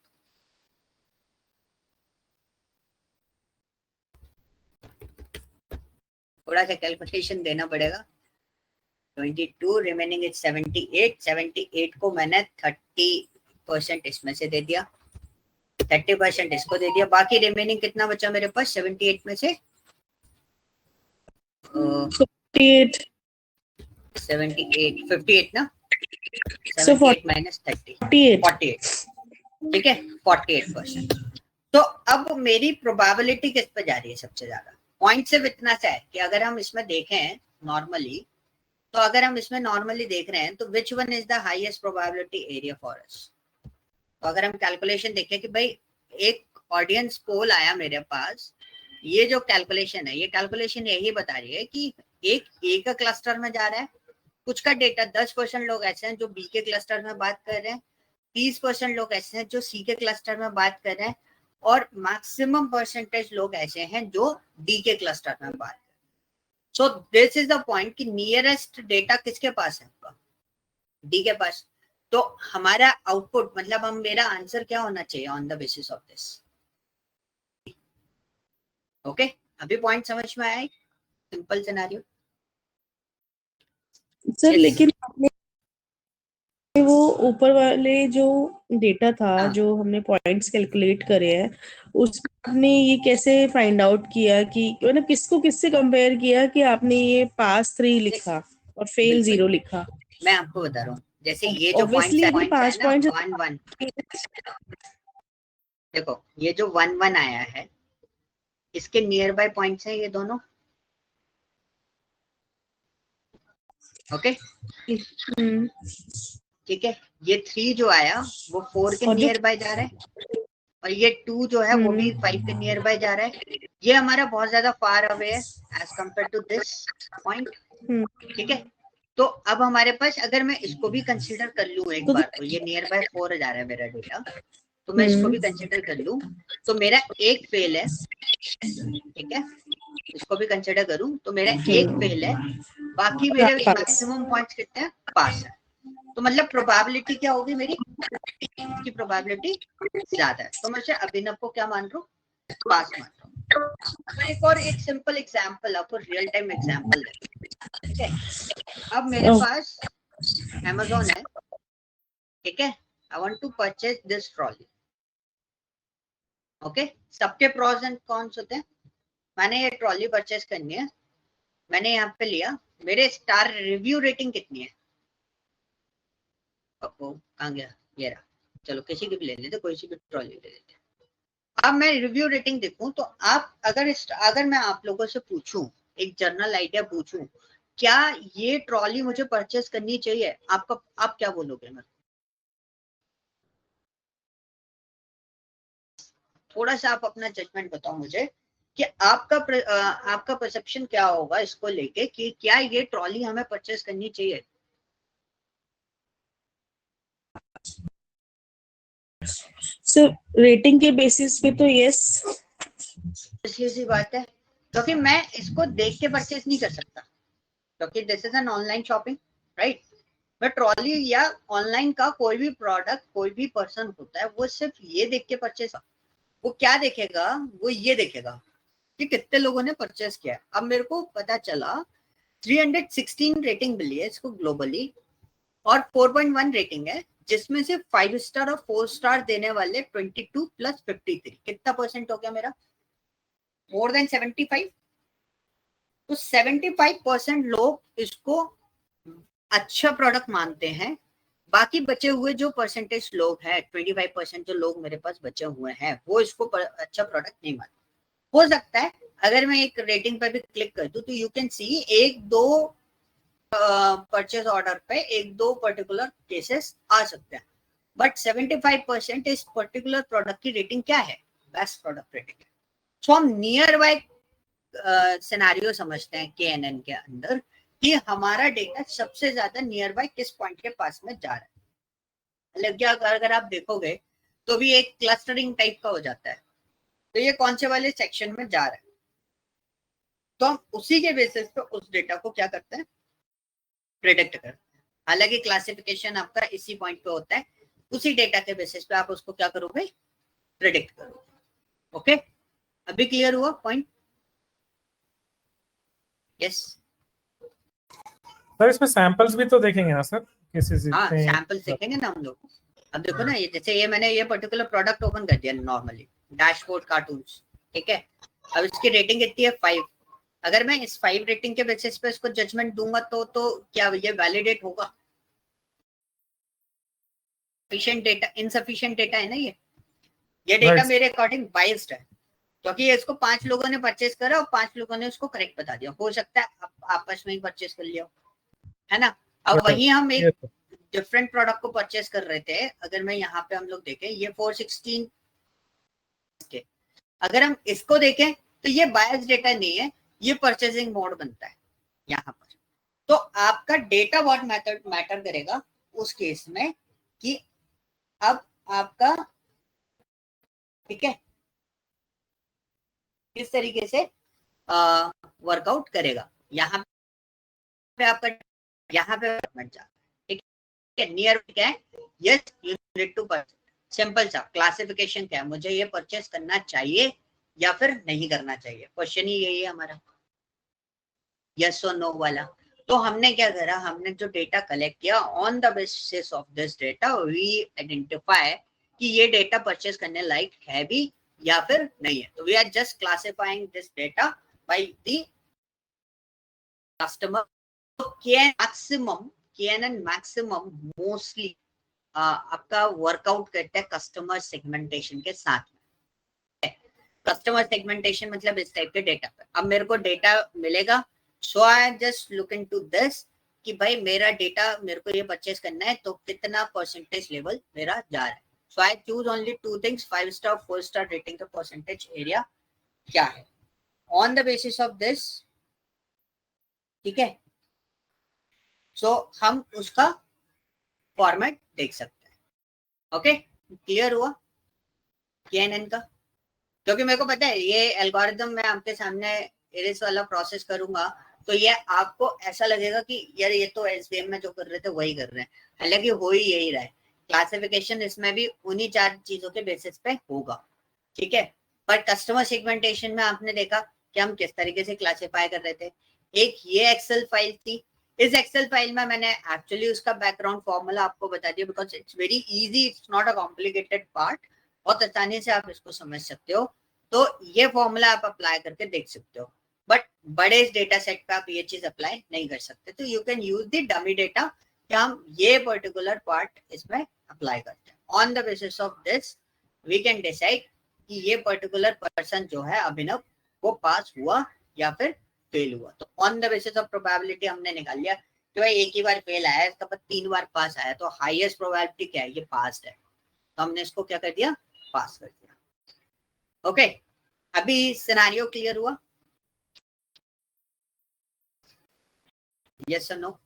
थोड़ा सा कैलकुलेशन देना पड़ेगा। 22 रिमेनिंग इज 78, 78 को मैंने 30% इसमें से दे दिया, 30% इसको दे दिया, बाकी रिमेनिंग कितना बचा मेरे पास 78 में से 58 58 ना, 78 माइनस 30 48, ठीक है 48%। तो अब मेरी प्रोबेबिलिटी किस पे जा रही है सबसे ज्यादा, पॉइंट सिर्फ इतना सा है कि अगर हम इसमें देखें नॉर्मली, तो अगर हम इसमें नॉर्मली देख रहे हैं तो विच one is the highest probability area for us. तो अगर हम कैलकुलेशन देखें कि भाई एक ऑडियंस पोल आया मेरे पास, ये जो कैलकुलेशन है, ये कैलकुलेशन यही बता रही है कि एक क्लस्टर में जा रहा है, कुछ का डेटा 10% लोग ऐसे हैं जो बी के क्लस्टर में बात कर रहे हैं, 30% लोग ऐसे हैं जो सी के क्लस्टर में बात कर रहे हैं, और मैक्सिमम परसेंटेज लोग ऐसे हैं जो डी के क्लस्टर में बात कर रहे हैं। सो दिस इज द पॉइंट कि नियरेस्ट डेटा किसके पास है, आपका डी के पास। तो हमारा आउटपुट मतलब हम मेरा आंसर क्या होना चाहिए on the basis of this. Okay, अभी पॉइंट समझ में आया, सिंपल सिनेरियो सर। लेकिन आपने वो ऊपर वाले जो डेटा था, हाँ। जो हमने पॉइंट्स कैलकुलेट करे हैं, उसमें आपने ये कैसे फाइंड आउट किया कि मतलब किसको किससे कंपेयर किया कि आपने ये पास 3 लिखा और फेल 0 लिखा। मैं आपको बता रहा हूँ, जैसे ये जो ऑब्वियसली अगर 5 ना पॉइंट्स 1 देखो ये जो 1 आया है इसके नियर बाय पॉइंट्स हैं ये दोनों, ओके ठीक है। ये 3 जो आया वो 4 के और जो नियर बाय जा रहा है, और ये 2 जो है वो भी 5 के नियर बाय जा रहा है। ये हमारा बहुत ज्यादा फार अवे है as compare to this point, ठीक है। तो अब हमारे पास अगर मैं इसको भी कंसीडर कर लूं एक बार, तो ये नियर बाय 4 जा रहा है मेरा डेटा, तो मैं इसको भी कंसीडर कर लूं तो मेरा एक फेल है, ठीक है। इसको भी कंसीडर करूं तो मेरा एक फेल है, बाकी मेरे मैक्सिमम पॉइंट्स कितने हैं, पास है। तो मतलब प्रोबेबिलिटी क्या होगी मेरी, की प्रोबेबिलिटी ज्यादा है, तो मैं अभिनव को क्या मान रहा हूँ, पास मान रहा हूँ। एक और एक सिंपल एग्जांपल, आपको रियल टाइम एग्जांपल है, ठीक है। अब मेरे पास Amazon है, ठीक है। I want to purchase this trolley, okay. सबके प्रोज एंड कॉन्स होते हैं। मैंने ये ट्रॉली परचेज करनी है, मैंने यहाँ पे लिया, मेरे स्टार रिव्यू रेटिंग कितनी है, कहाँ गया ये रहा, चलो किसी की भी ले लेते, कोई सी भी ट्रॉली ले लेते। अब मैं रिव्यू रेटिंग देखूं तो आप अगर मैं आप लोगों से पूछूं, एक जनरल आइडिया पूछूं, क्या ये ट्रॉली मुझे परचेस करनी चाहिए, आप क्या बोलोगे, मैं थोड़ा सा आप अपना जजमेंट बताओ मुझे कि आपका परसेप्शन क्या होगा इसको लेके कि क्या ये ट्रॉली हमें परचेस करनी चाहिए। सर रेटिंग के बेसिस पे तो यस, सी बात है, क्योंकि मैं इसको देख के परचेस नहीं कर सकता, क्योंकि this is an online shopping, right. मैं ट्रॉली या ऑनलाइन का कोई भी प्रोडक्ट, कोई भी पर्सन होता है, वो सिर्फ ये देख के परचेस, वो क्या देखेगा, वो ये देखेगा कि कितने लोगों ने परचेस किया है। अब मेरे को पता चला 316 रेटिंग मिली है इसको ग्लोबली और 4.1 रेटिंग है, जिसमें से 5 स्टार और 4 स्टार देने वाले 22 प्लस 53, कितना परसेंट हो गया मेरा? More than 75। तो 75% लोग इसको अच्छा प्रोडक्ट मानते हैं। बाकी बचे हुए जो परसेंटेज लोग हैं, 25% जो लोग मेरे पास बचे हुए हैं, वो इसको अच्छा प्रोडक्ट नहीं मानते। हो सकता है अगर मैं एक रेटिंग पर भी क्लिक कर दूं तो यू कैन सी एक दो परचेज ऑर्डर पे एक दो पर्टिकुलर केसेस आ सकते हैं, बट 75% इस पर्टिकुलर प्रोडक्ट की रेटिंग क्या है? बेस्ट प्रोडक्ट रेटिंग है। सो हम नियर बाय सिनेरियो समझते हैं KNN के अंदर कि हमारा डेटा सबसे ज्यादा नियर बाय किस पॉइंट के पास में जा रहा है। मतलब क्या, अगर आप देखोगे तो भी एक क्लस्टरिंग टाइप का हो जाता है, तो ये कौन से वाले सेक्शन में जा रहा है, तो हम उसी के बेसिस पे उस डेटा को क्या करते हैं? प्रिडिक्ट करते हैं। हालांकि क्लासिफिकेशन आपका इसी पॉइंट पे होता है, उसी डेटा के बेसिस पे आप उसको क्या करोगे? प्रिडिक्ट करोगे। ओके, अभी क्लियर हुआ पॉइंट? यस सर इसमें सैंपल्स भी तो देखेंगे ना सर, किसी हाँ, सैंपल्स देखेंगे ना हम लोग। अब देखो ना, ये जैसे ये मैंने ये पर्टिकुलर प्रोडक्ट ओपन कर दिया नॉर्मली, डैशबोर्ड कार्टून्स, ठीक है। अब इसकी रेटिंग कितनी है? 5। अगर मैं इस 5 रेटिंग के बेसिस पे इसको जजमेंट दूंगा तो क्या ये वैलिडेट होगा? सफिशिएंट डेटा, इनसफिशिएंट डेटा है ना ये डेटा मेरे अकॉर्डिंग बाइस्ड है, क्योंकि इसको 5 लोगों ने परचेज करा और 5 लोगों ने उसको करेक्ट बता दिया। हो सकता है आपस में ही परचेज कर लिया, है ना। अब वही हम एक डिफरेंट प्रोडक्ट को परचेज कर रहे थे, अगर मैं यहाँ पे हम लोग देखें ये 416 के, अगर हम इसको देखें तो ये बायस डेटा नहीं है, ये परचेजिंग मोड बनता है यहाँ पर। तो आपका डेटा व्हाट मैटर करेगा उस केस में कि अब आपका, ठीक है, किस तरीके से वर्कआउट करेगा। यहाँ पे आपका, यहाँ पे मत जा, ठीक है। नियर क्या है? Yes you need to purchase. Simple सा क्लासिफिकेशन क्या है, मुझे ये परचेज करना चाहिए या फिर नहीं करना चाहिए, क्वेश्चन ही यही है हमारा, यस और नो वाला। तो हमने क्या करा, हमने जो डेटा कलेक्ट किया, on the basis of this data we identify कि ये डेटा परचेज करने लायक है भी या फिर नहीं है। तो we are just classifying this data by the customer. Maximum mostly आपका वर्कआउट करता है कस्टमर सेगमेंटेशन के साथ में। कस्टमर सेगमेंटेशन मतलब इस टाइप के डेटा पर अब मेरे को डेटा मिलेगा, so I just look into this कि भाई मेरा डेटा मेरे को ये परचेज करना है, तो कितना परसेंटेज लेवल मेरा जा रहा है। So I choose only 2 things, 5 star 4 star rating का परसेंटेज एरिया क्या है। On the basis of this, ठीक है, सो हम उसका फॉर्मेट देख सकते हैं। ओके, क्लियर हुआ KNN का? क्योंकि मेरे को पता है ये एल्गोरिथम मैं आपके सामने इरेज वाला प्रोसेस करूंगा तो ये आपको ऐसा लगेगा कि यार ये तो SVM में जो कर रहे थे वही कर रहे हैं, हालांकि हो ही यही रहा है। क्लासिफिकेशन इसमें भी उन्हीं 4 चीजों के बेसिस पे होगा, ठीक है। पर कस्टमर सेगमेंटेशन में आपने देखा कि हम किस तरीके से क्लासिफाई कर रहे थे। एक ये एक्सेल फाइल थी, इस एक्सेल फाइल में मैंने एक्चुअली उसका बैकग्राउंड फॉर्मूला आपको बता दिया, because it's very easy, it's not a complicated part, बहुत आसानी से आप इसको समझ सकते हो। तो ये फॉर्मूला आप अप्लाई करके देख सकते हो, बट बड़े डेटा सेट पे आप ये चीज अप्लाई नहीं कर सकते। तो you can use the dummy data कि हम ये पर्टिकुलर पार्ट इसमें अप्लाई करते हैं। On the basis of this we can decide कि ये पर्टिकुलर पर्सन जो है अभिनव, वो पास हुआ या फिर फेल हुआ। तो on the basis of probability हमने निकाल लिया कि भाई एक ही बार फेल आया, इसका पर 3 बार पास आया, तो हाईएस्ट प्रोबेबिलिटी क्या है? ये पास है, तो हमने इसको क्या कर दिया? पास कर दिया। ओके, अभी सिनेरियो क्लियर हुआ? यस और नो?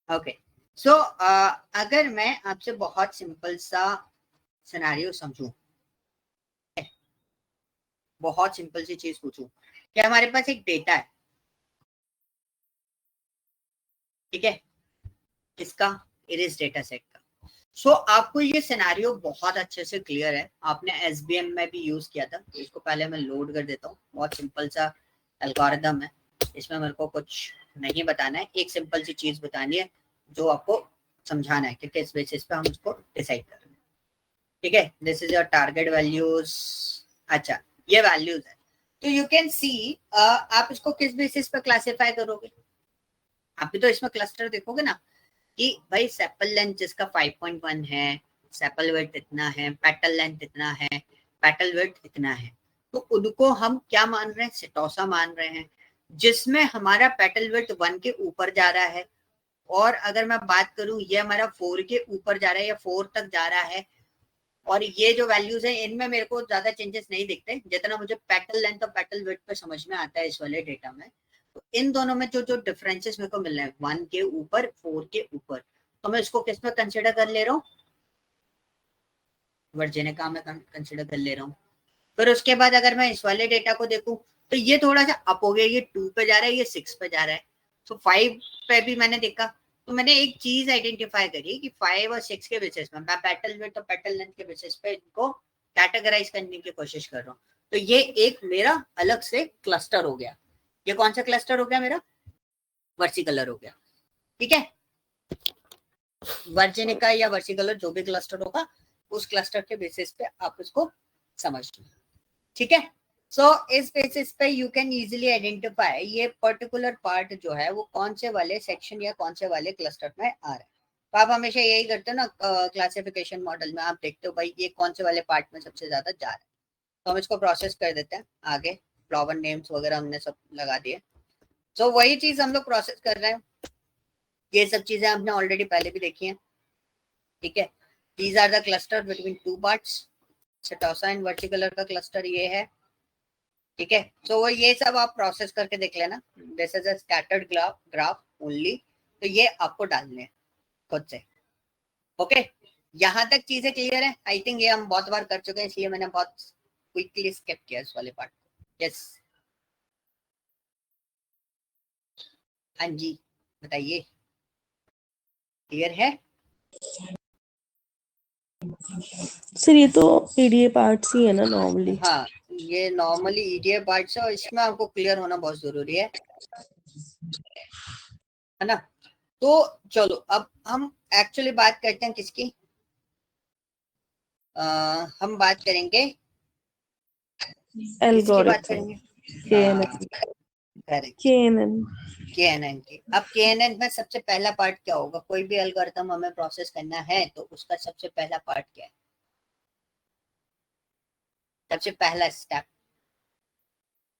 ओके, सो अगर मैं आपसे बहुत सिंपल सा सिनेरियो समझूं, बहुत सिंपल सी चीज पूछूं कि हमारे पास एक डेटा है, ठीक है, किसका? इरेज डेटा सेट का। सो आपको ये सिनेरियो बहुत अच्छे से क्लियर है, आपने एसबीएम में भी यूज किया था। तो इसको पहले मैं लोड कर देता हूँ। बहुत सिंपल सा एल्गोरिथम है, इसमें मेरे को कुछ नहीं बताना है, एक सिंपल सी चीज बतानी है जो आपको समझाना है कि किस बेसिस पे हम उसको डिसाइड कर रहे हैं। ठीक है, this is your target values. अच्छा, ये वैल्यूज है, तो यू कैन सी आप इसको किस बेसिस पे क्लासिफाई करोगे। आप भी तो इसमें क्लस्टर देखोगे ना कि भाई सेपल लेंथ जिसका 5.1 है, सेपल वेट इतना है, पेटल लेंथ इतना है, पेटल वेट इतना है, तो उनको हम क्या मान रहे हैं, सेटोसा मान रहे हैं, जिसमें हमारा पेटल वेट 1 के ऊपर जा रहा है। और अगर मैं बात करूं ये हमारा 4 के ऊपर जा रहा है या 4 तक जा रहा है, और ये जो वैल्यूज है इनमें मेरे को ज्यादा चेंजेस नहीं दिखते, जितना मुझे पेटल लेंथ और पेटल वेट पे समझ में आता है इस वाले डेटा में। तो इन दोनों में जो जो डिफरेंसेस मेरे को मिल रहे हैं 1 के ऊपर 4 के ऊपर, तो मैं इसको किस में कंसिडर कर ले रहा हूँ, वर्जेनिका में कंसिडर कर ले रहा हूँ। फिर उसके बाद अगर मैं इस वाले डेटा को देखूं तो ये थोड़ा सा अप हो गया, ये 2 पे जा रहा है, ये 6 पे जा रहा है। तो 5 पे भी मैंने देखा, तो मैंने एक चीज आइडेंटिफाई करी कि 5 और 6 के बेसिस में मैं पेटल वेट और पेटल लेंथ के बेसिस पे इनको कैटेगराइज करने की कोशिश कर रहा हूँ। तो ये एक मेरा अलग से क्लस्टर हो गया। ये कौन सा क्लस्टर हो गया मेरा, वर्सिकलर हो गया। ठीक है, वर्जेनिका या वर्सिकलर जो भी क्लस्टर होगा उस क्लस्टर के बेसिस पे आप उसको समझ लो। ठीक है, सो इस बेसिस पे यू कैन इजीली आइडेंटिफाई ये पर्टिकुलर पार्ट जो है वो कौन से वाले सेक्शन या कौन से वाले क्लस्टर में आ रहा है। तो आप हमेशा यही करते हो ना क्लासिफिकेशन मॉडल में, आप देखते हो भाई ये कौन से वाले पार्ट में सबसे ज्यादा जा रहा है। तो हम इसको प्रोसेस कर देते हैं आगे, फ्लावर नेम्स वगैरह हमने सब लगा दिए। सो वही चीज हम लोग प्रोसेस कर रहे हैं, ये सब चीजें आपने ऑलरेडी पहले भी देखी हैं। ठीक है, these are the cluster between 2 parts, setosa and versicolor का क्लस्टर ये है। ठीक है, तो वो ये सब आप प्रोसेस करके देख लेना। This is a scattered graph only, तो ये आपको डालने हैं खुद से। ओके, यहाँ तक चीजें क्लियर है। आई थिंक ये हम बहुत बार कर चुके हैं, इसलिए मैंने बहुत क्विकली स्किप किया इस वाले पार्ट को। यस, हाँ जी बताइए, क्लियर है। सर ये तो ईडीए पार्ट्स ही है ना नॉर्मली। हाँ, ये नॉर्मली ईडीए पार्ट्स है और इसमें आपको क्लियर होना बहुत जरूरी है ना। तो चलो अब हम एक्चुअली बात करते हैं किसकी, हम बात करेंगे, किसकी बात करेंगे, KNN की। अब KNN में सबसे पहला पार्ट क्या होगा, कोई भी एल्गोरिथम हमें प्रोसेस करना है तो उसका सबसे पहला पार्ट क्या है, सबसे पहला स्टेप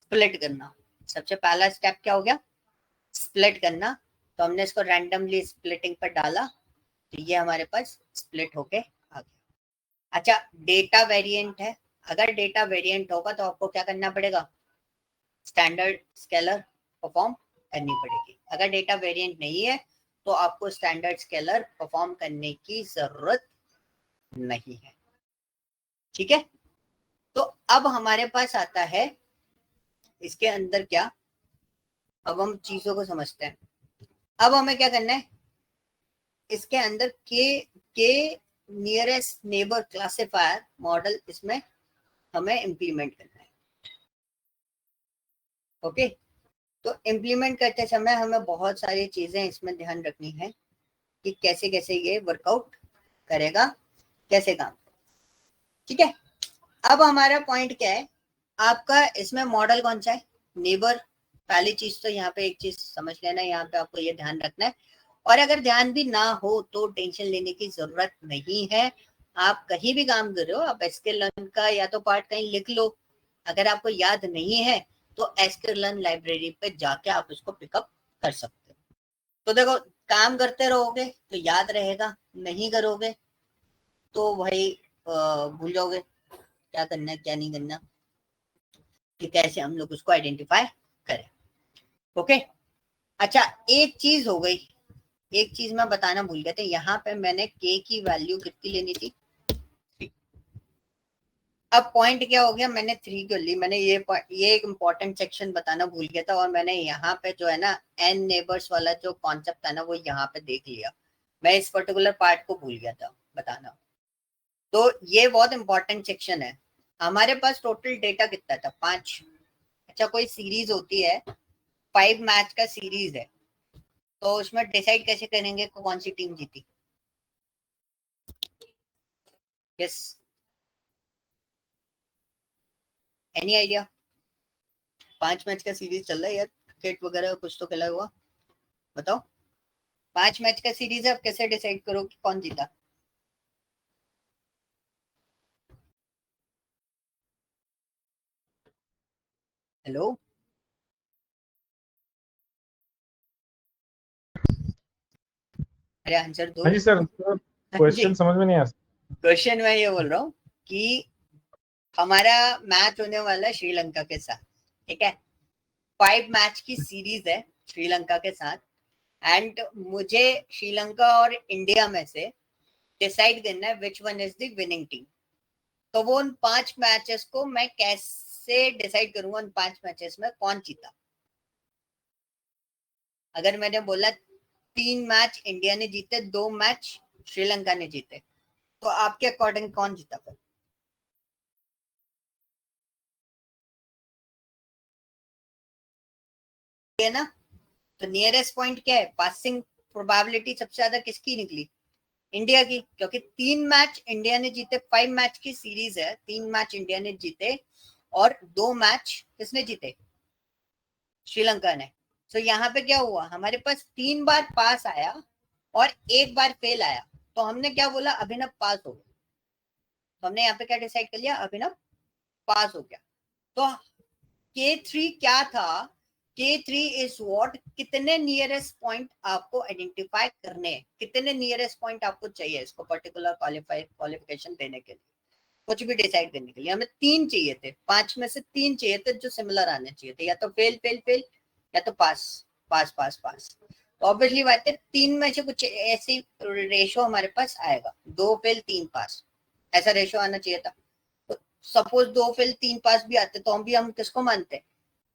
स्प्लिट करना। सबसे पहला स्टेप क्या हो गया, स्प्लिट करना। तो हमने इसको रैंडमली स्प्लिटिंग पर डाला, तो ये हमारे पास स्प्लिट होके आ गया। अच्छा, डेटा वेरिएंट है, अगर डेटा वेरिएंट होगा तो आपको क्या करना पड़ेगा, स्टैंडर्ड स्केलर परफॉर्म करनी पड़ेगी। अगर डेटा वेरिएंट नहीं है तो आपको स्टैंडर्ड स्केलर परफॉर्म करने की जरूरत नहीं है। ठीक है, तो अब हमारे पास आता है इसके अंदर क्या, अब हम चीजों को समझते हैं। अब हमें क्या करना है, इसके अंदर के नियरेस्ट नेबर क्लासिफायर मॉडल इसमें हमें इंप्लीमेंट करना है। ओके, तो इम्प्लीमेंट करते समय हमें बहुत सारी चीजें इसमें ध्यान रखनी है कि कैसे कैसे ये वर्कआउट करेगा, कैसे काम। ठीक है, अब हमारा पॉइंट क्या है, आपका इसमें मॉडल कौन सा है, नेबर। पहली चीज तो यहाँ पे एक चीज समझ लेना, यहाँ पे आपको ये ध्यान रखना है, और अगर ध्यान भी ना हो तो टेंशन लेने की जरूरत नहीं है। आप कहीं भी काम कर रहे हो, आप sklearn का या तो पार्ट कहीं लिख लो, अगर आपको याद नहीं है तो sklearn लाइब्रेरी पे जाके आप उसको पिकअप कर सकते हो। तो देखो, काम करते रहोगे तो याद रहेगा, नहीं करोगे तो भाई भूल जाओगे क्या करना है क्या नहीं करना, कि कैसे हम लोग उसको आइडेंटिफाई करें। ओके, अच्छा एक चीज हो गई, एक चीज मैं बताना भूल गया था, यहाँ पे मैंने के की वैल्यू कितनी लेनी थी, 3। अब पॉइंट क्या हो गया, मैंने 3 को ली, मैंने ये एक इंपॉर्टेंट सेक्शन बताना भूल गया था, और मैंने यहाँ पे जो है ना n नेबर्स वाला जो कॉन्सेप्ट था ना वो यहाँ पे देख लिया, मैं इस पर्टिकुलर पार्ट को भूल गया था। बताना। तो ये बहुत इंपॉर्टेंट सेक्शन है। हमारे पास टोटल डेटा कितना था? 5। अच्छा, कोई सीरीज होती है, 5 मैच का सीरीज है, तो उसमें डिसाइड कैसे करेंगे कौन सी टीम जीती? Yes, any idea? 5 मैच का सीरीज चल रहा है यार, क्रिकेट वगैरह कुछ तो खेला हुआ, बताओ। 5 मैच का सीरीज है, आप कैसे डिसाइड करो कि कौन जीता? हेलो, अरे आंसर दो। हाँ जी सर, क्वेश्चन समझ में नहीं आया। क्वेश्चन मैं ये बोल रहा हूँ कि हमारा मैच होने वाला है श्रीलंका के साथ, ठीक है? 5 मैच की सीरीज है श्रीलंका के साथ, एंड मुझे श्रीलंका और इंडिया में से डिसाइड करना है विच one is the winning team. तो वो उन 5 मैचेस को मैं कैसे डिसाइड करूंगा, उन 5 मैचेस में कौन जीता? अगर मैंने बोला 3 मैच इंडिया ने जीते, 2 मैच श्रीलंका ने जीते, तो आपके अकॉर्डिंग कौन जीता फिर? है ना? तो नियरेस्ट पॉइंट क्या है? पासिंग प्रोबेबिलिटी सबसे ज्यादा किसकी निकली? इंडिया की, क्योंकि 3 मैच इंडिया ने जीते, 5 मैच की सीरीज है, 3 मैच इंडिया ने जीते और 2 मैच किसने जीते? श्रीलंका ने। तो यहाँ पे क्या हुआ, हमारे पास 3 बार पास आया और 1 बार फेल आया, तो हमने क्या बोला? अभिनव पास हो गया। तो हमने यहाँ पे क्या डिसाइड कर लिया? अभिनव पास हो गया। तो K3 क्या था? K3 इज व्हाट, कितने नियरेस्ट पॉइंट आपको आइडेंटिफाई करने हैं, कितने नियरेस्ट पॉइंट आपको चाहिए इसको पर्टिकुलर क्वालिफिकेशन देने के लिए, कुछ भी डिसाइड करने के लिए। हमें 3 चाहिए थे, 5 में से 3 चाहिए थे जो सिमिलर आने चाहिए थे, या तो फेल फेल फेल, या तो पास पास पास पास। तो ऑब्वियसली बात है 3 में से कुछ ऐसी रेशो हमारे पास आएगा, 2 फेल 3 पास, ऐसा रेशो आना चाहिए था। सपोज 2 फेल 3 पास भी आते, तो हम किसको मानते?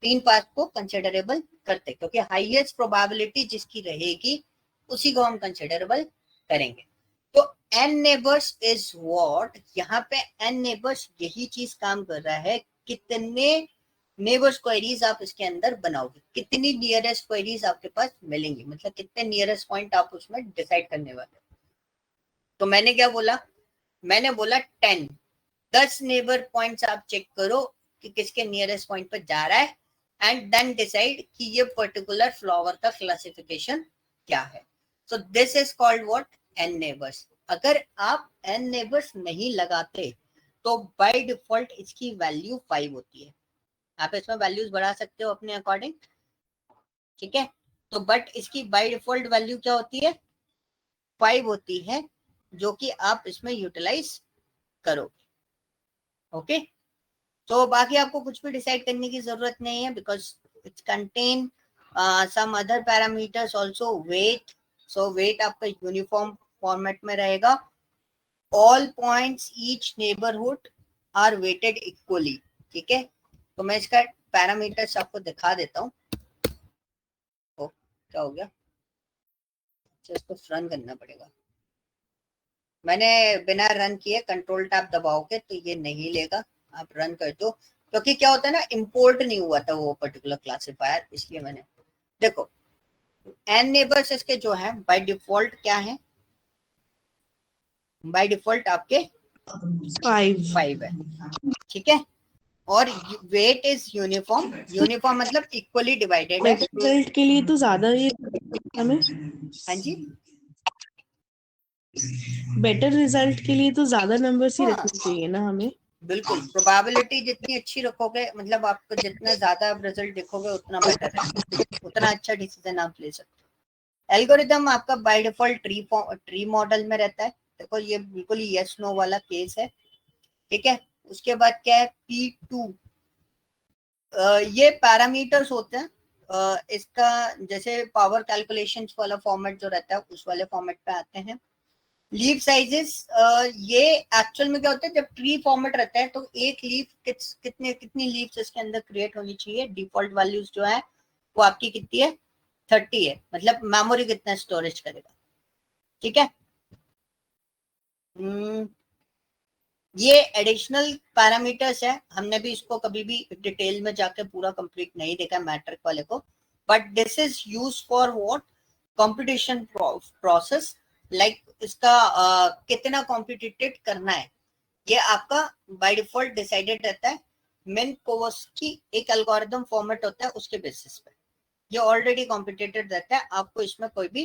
3 पास को कंसिडरेबल करते, क्योंकि हाईएस्ट प्रोबेबिलिटी जिसकी रहेगी उसी को हम कंसिडरेबल करेंगे। तो एन नेबर्स इज व्हाट, यहाँ पे एन नेबर्स यही चीज काम कर रहा है, कितने नेबर्स क्वेरीज आप इसके अंदर बनाओगे, कितनी नियरेस्ट क्वेरीज आपके पास मिलेंगी, मतलब कितने नियरेस्ट पॉइंट आप उसमें डिसाइड करने वाले। तो मैंने क्या बोला? मैंने बोला 10 नेबर पॉइंट्स आप चेक करो कि किसके नियरेस्ट पॉइंट पर जा रहा है, एंड देन डिसाइड कि ये पर्टिकुलर फ्लावर का क्लासिफिकेशन क्या है। So this is called what? N neighbours. अगर आप एन नेबर्स नहीं लगाते तो बाय डिफॉल्ट इसकी वैल्यू 5 होती है। आप इसमें वैल्यूज बढ़ा सकते हो अपने अकॉर्डिंग, ठीक है? तो बट इसकी बाय डिफॉल्ट वैल्यू क्या होती है? 5 होती है, जो कि आप इसमें यूटिलाइज करोगे। ओके, तो बाकी आपको कुछ भी डिसाइड करने की जरूरत नहीं है, because it's contain some other parameters also. Weight, so weight आपका यूनिफॉर्म फॉर्मेट में रहेगा। All points each neighbourhood are weighted equally, ठीक है? तो मैं इसका पैरामीटर्स आपको दिखा देता हूँ। क्या हो गया? इसको रन करना पड़ेगा। मैंने बिना रन किए कंट्रोल टैब दबाओगे तो ये नहीं लेगा, आप रन कर दो, क्योंकि क्या होता है ना, इंपोर्ट नहीं हुआ था वो पर्टिकुलर क्लासिफायर, इसलिए मैंने। देखो एन नेबर्स इसके जो है बाय डिफॉल्ट क्या है? बाय डिफॉल्ट आपके 5 है, ठीक है? और वेट इज यूनिफॉर्म, यूनिफॉर्म मतलब इक्वली डिवाइडेड है। रिजल्ट के लिए तो ज्यादा ही हमें, हाँ जी, बेटर रिजल्ट के लिए तो ज्यादा नंबर्स ही हाँ, रखने चाहिए ना हमें। बिल्कुल। प्रोबेबिलिटी जितनी अच्छी रखोगे, मतलब आपको जितना ज्यादा रिजल्ट देखोगे उतना बेटर है, उतना अच्छा डिसीजन आप ले सकते हो। एल्गोरिदम आपका बाय डिफॉल्ट ट्री मॉडल में रहता है। देखो ये बिल्कुल ही यस नो वाला केस है, ठीक है? उसके बाद क्या है? P2, ये पैरामीटर्स होते हैं। इसका जैसे पावर कैलकुलेशंस वाला फॉर्मेट जो रहता है उस वाले फॉर्मेट पे आते हैं। लीफ साइजेस, ये एक्चुअल में क्या होता है, जब ट्री फॉर्मेट रहता है तो एक लीफ कितनी लीव्स इसके अंदर क्रिएट होनी चाहिए? डिफॉल्ट वैल्यूज जो है वो आपकी कितनी है? 30 है, मतलब मेमोरी कितना स्टोरेज करेगा, ठीक है? ये एडिशनल पैरामीटर्स है, हमने भी इसको कभी भी डिटेल में जाके पूरा कंप्लीट नहीं देखा मैट्रिक वाले को, but this is use for what, competition process, like इसका कितना कॉम्पिटिटिव करना है, ये आपका बाय डिफॉल्ट डिसाइडेड रहता है। मिन्कोवस्की एक एल्गोरिथम फॉर्मेट होता है, उसके बेसिस पे ये ऑलरेडी कॉम्पिटिटिव रहता है, आपको इसमें कोई भी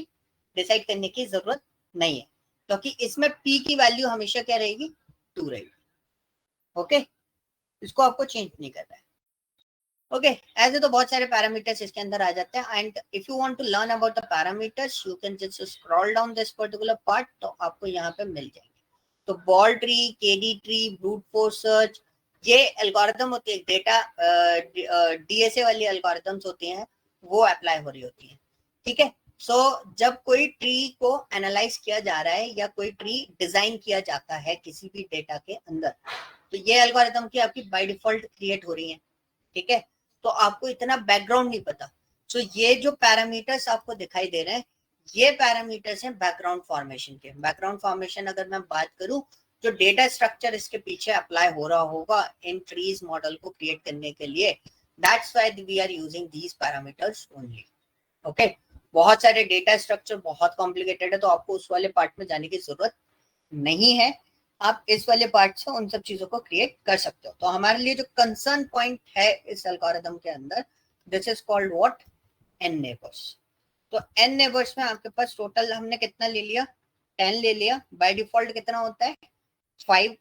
डिसाइड करने की जरूरत नहीं है, क्योंकि इसमें p की वैल्यू हमेशा क्या रहेगी, 2 रहेगी। ओके, इसको आपको चेंज नहीं करना है। ओके, ऐसे तो बहुत सारे पैरामीटर्स इसके अंदर आ जाते हैं, and if you want to learn about the parameters you can just scroll down this particular part, तो आपको यहाँ पे मिल जाएंगे। तो ball tree, KD tree, brute force search, ये एल्गोरिथम होती है, डेटा डीएसए वाली एल्गोरिथम्स होती हैं, वो अप्लाई हो रही होती है। ठीक है, सो जब कोई ट्री को एनालाइज किया जा रहा है या कोई ट्री डिजाइन किया जाता है किसी भी डेटा के अंदर, तो ये एल्गोरिथम की आपकी बाय डिफॉल्ट क्रिएट हो रही है। ठीक है, तो आपको इतना बैकग्राउंड नहीं पता। सो ये जो पैरामीटर्स आपको दिखाई दे रहे हैं, ये पैरामीटर्स हैं बैकग्राउंड फॉर्मेशन के। बैकग्राउंड फॉर्मेशन अगर मैं बात करूं, जो डेटा स्ट्रक्चर इसके पीछे अप्लाई हो रहा होगा इन ट्रीज मॉडल को क्रिएट करने के लिए, that's why we are using these parameters only. Okay, बहुत सारे डेटा स्ट्रक्चर बहुत कॉम्प्लिकेटेड है, तो आपको उस वाले पार्ट में जाने की जरूरत नहीं है, आप इस वाले पार्ट से उन सब चीजों को क्रिएट कर सकते हो। तो हमारे लिए जो कंसर्न पॉइंट है इस एल्गोरिथम के अंदर, this is called what, N neighbours. तो एन नेबर्स में आपके पास टोटल हमने कितना ले लिया, 10 ले लिया। बाय डिफॉल्ट कितना होता है, 5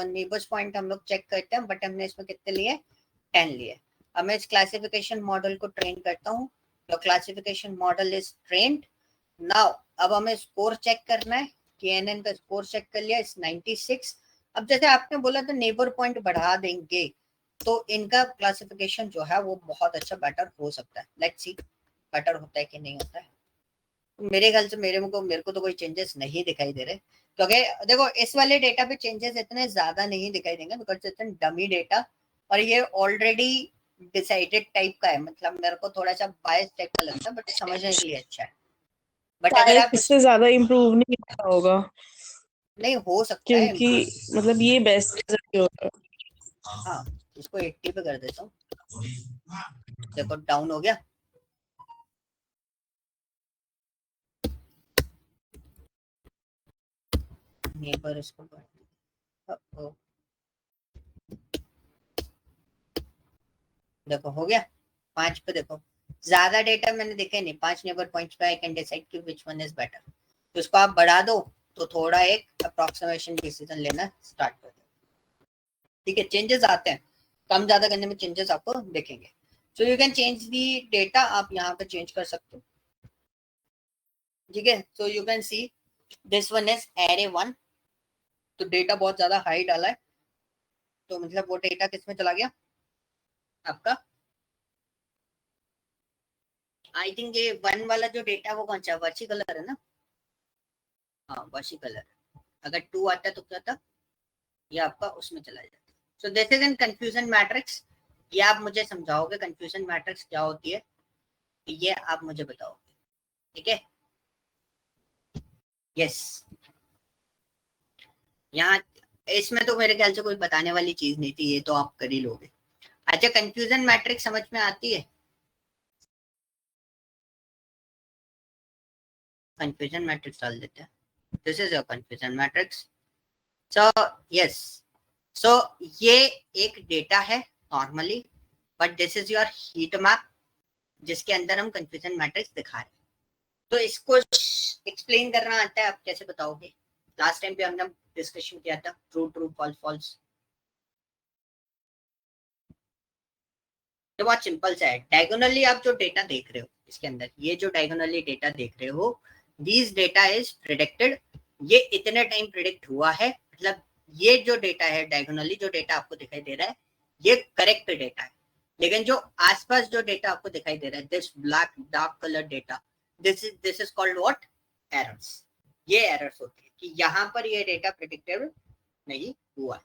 नेबर्स पॉइंट हम लोग चेक करते हैं, बट हमने इसमें कितने लिए, 10 लिए। अब मैं इस क्लासिफिकेशन मॉडल को ट्रेन करता हूँ, तो classification model is trained now. अब हमें स्कोर चेक करना है, KNN का स्कोर चेक कर लिया, इस 96। अब जैसे आपने बोला तो नेबर पॉइंट बढ़ा देंगे तो इनका क्लासिफिकेशन जो है वो बहुत अच्छा बेटर हो सकता है। लेट्स सी बेटर होता है कि नहीं होता है। मेरे ख्याल से मेरे को तो कोई चेंजेस नहीं दिखाई दे रहे, क्योंकि देखो इस वाले डेटा पे चेंजेस इतने ज्यादा नहीं दिखाई देंगे, बिकॉज इट्स डमी डेटा और ये ऑलरेडी डिसाइडेड टाइप का है। मतलब मेरे को थोड़ा सा बायस टाइप का लगता है, बट समझने के लिए अच्छा है। बट अगर आप इससे ज्यादा इम्प्रूव नहीं होगा, नहीं हो सकता है, क्योंकि मतलब ये बेस्ट रिजल्ट होगा। हाँ, इसको 80 पे कर देता हूँ, देखो डाउन हो गया। नेबर इसको देखो हो गया 5 पे। देखो ज्यादा डेटा मैंने देखे नहीं, 5 नेबर पॉइंट्स पे आई कैन डिसाइड कि व्हिच वन इज बेटर। तो इसको आप बढ़ा दो तो थोड़ा एक अप्रोक्सीमेशन डिसीजन लेना स्टार्ट कर दो। ठीक है, चेंजेस आते हैं, कम ज्यादा करने में चेंजेस आपको देखेंगे। सो you can change the data, आप यहाँ पे चेंज कर सकते हो। ठीक है, सो you can see this one is array 1, तो डेटा बहुत ज्यादा हाई डाला है, तो मतलब वो डेटा किस में चला गया आपका, आई थिंक ये 1 वाला जो डेटा वो कौन सा वर्ची कलर है ना, हाँ वर्ची कलर। अगर 2 आता तो क्या था, ये आपका उसमें चला जाता। सो this is in confusion matrix. ये आप मुझे समझाओगे कंफ्यूजन मैट्रिक्स क्या होती है, ये आप मुझे बताओगे। ठीक है, यस, यहाँ इसमें तो मेरे ख्याल से कोई बताने वाली चीज नहीं थी, ये तो आप कर ही लोगे। अच्छा, कंफ्यूजन मैट्रिक्स समझ में आती है, कंफ्यूजन मैट्रिक्स डाल देते हैं। This is your confusion matrix. So yes, so ये एक डेटा है normally, but this is your heat map जिसके अंदर हम कंफ्यूजन मैट्रिक्स दिखा रहे हैं। तो इसको एक्सप्लेन करना आता है, आप कैसे बताओगे? लास्ट टाइम पे हमने डिस्कशन किया था, ट्रू ट्रू फॉल्स फॉल्स। तो बहुत सिंपल सा है, डायगोनली आप जो डेटा देख रहे हो इसके अंदर, ये जो डायगोनली डेटा देख रहे हो, दिस डेटा इज प्रिडिक्टेड, ये इतने टाइम प्रिडिक्ट हुआ है, मतलब ये जो डेटा है डायगोनली जो डेटा आपको दिखाई दे रहा है ये करेक्ट डेटा है। लेकिन जो आसपास जो डेटा आपको दिखाई दे रहा है, this black dark colour data, this is called what, errors. ये एरर्स होती है कि यहाँ पर ये डेटा प्रिडिक्टेबल नहीं हुआ है।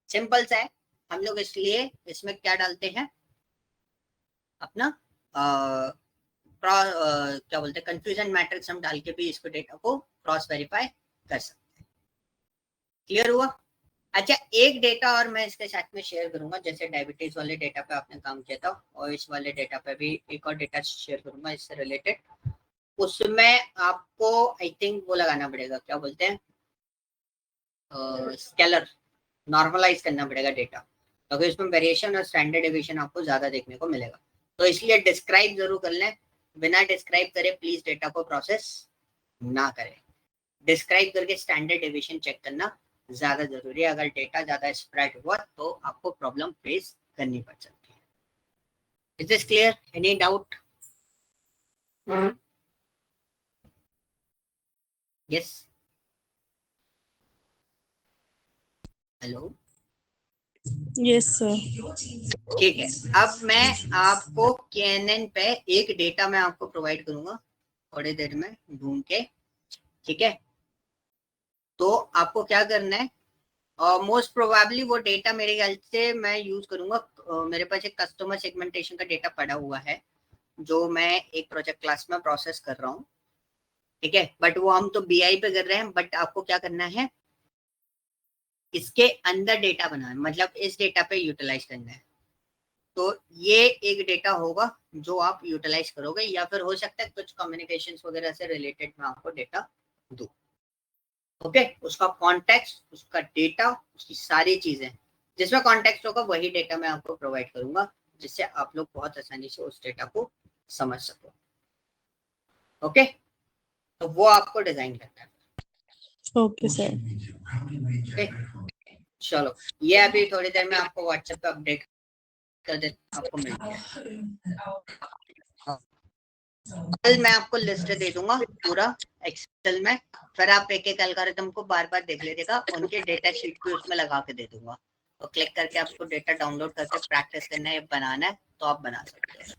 सिंपल सा है, हम लोग इसलिए इसमें क्या डालते हैं अपना क्या बोलते हैं, कंफ्यूजन मैट्रिक्स हम डाल के भी इसको डेटा को क्रॉस वेरीफाई कर सकते हैं। क्लियर हुआ? अच्छा, एक डेटा और मैं इसके साथ में शेयर करूंगा, जैसे डायबिटीज वाले डेटा पे आपने काम किया था और इस वाले डेटा पे भी एक और डेटा शेयर करूंगा इससे रिलेटेड। उसमें आपको आई थिंक वो लगाना पड़ेगा, क्या बोलते हैं, स्केलर, नॉर्मलाइज करना पड़ेगा डेटा, क्योंकि इसमें वेरिएशन और स्टैंडर्ड डेविएशन आपको ज्यादा देखने को मिलेगा। तो इसलिए डिस्क्राइब जरूर कर लें, बिना डिस्क्राइब करे प्लीज डेटा को प्रोसेस ना करें। डिस्क्राइब करके स्टैंडर्ड डेविएशन चेक करना ज्यादा जरूरी है। अगर डेटा ज्यादा स्प्रेड हुआ तो आपको प्रॉब्लम फेस करनी पड़ सकती है। Is this clear? Any doubt? Yes, hello, yes sir. ठीक है। अब मैं आपको KNN पे एक डेटा मैं आपको प्रोवाइड करूंगा थोड़ी देर में ढूंढ के, ठीक है? तो आपको क्या करना है, मोस्ट प्रोबेबली वो डेटा मेरे ख्याल से मैं यूज करूंगा, मेरे पास एक कस्टमर सेगमेंटेशन का डेटा पड़ा हुआ है जो मैं एक प्रोजेक्ट क्लास में प्रोसेस कर रहा हूँ, ठीक है? बट वो हम तो BI पे कर रहे हैं, बट आपको क्या करना है, इसके अंदर डेटा बनाना, मतलब इस डेटा पे यूटिलाइज करना है। तो ये एक डेटा होगा जो आप यूटिलाइज करोगे, या फिर हो सकता है कुछ कम्युनिकेशन वगैरह से रिलेटेड मैं आपको डेटा दूं। ओके, उसका कॉन्टेक्स्ट, उसका डेटा, उसकी सारी चीजें, जिसमें कॉन्टेक्स्ट होगा वही डेटा मैं आपको प्रोवाइड करूंगा, जिससे आप लोग बहुत आसानी से उस डेटा को समझ सको। ओके, तो वो आपको डिजाइन करना है। Okay sir. ओके, चलो, ये अभी थोड़ी देर में आपको व्हाट्सएप पे अपडेट कर देता, आपको मिल गया। कल मैं आपको लिस्ट दे दूंगा पूरा एक्सेल में, फिर आप एक एक एल्गोरिथम को बार बार देख लीजिएगा, उनके डेटा शीट भी उसमें लगा के दे दूंगा। तो क्लिक करके आपको डेटा डाउनलोड करके प्रैक्टिस करना है, बनाना है, तो आप बना सकते हैं।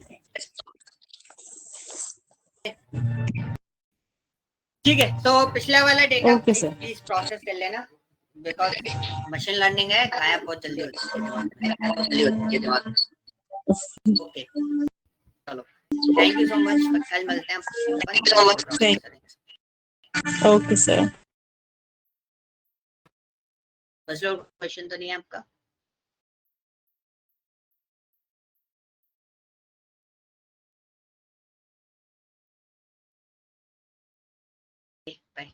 ठीक है, तो पिछला वाला data okay sir. Please process कर लेना, बिकॉज मशीन लर्निंग है, गायब बहुत जल्दी होती है दिमाग में। ओके, चलो, थैंक यू सो मच, कल मिलते हैं अपन। Okay sir. बस लोग, क्वेश्चन तो नहीं है आपका? बाय।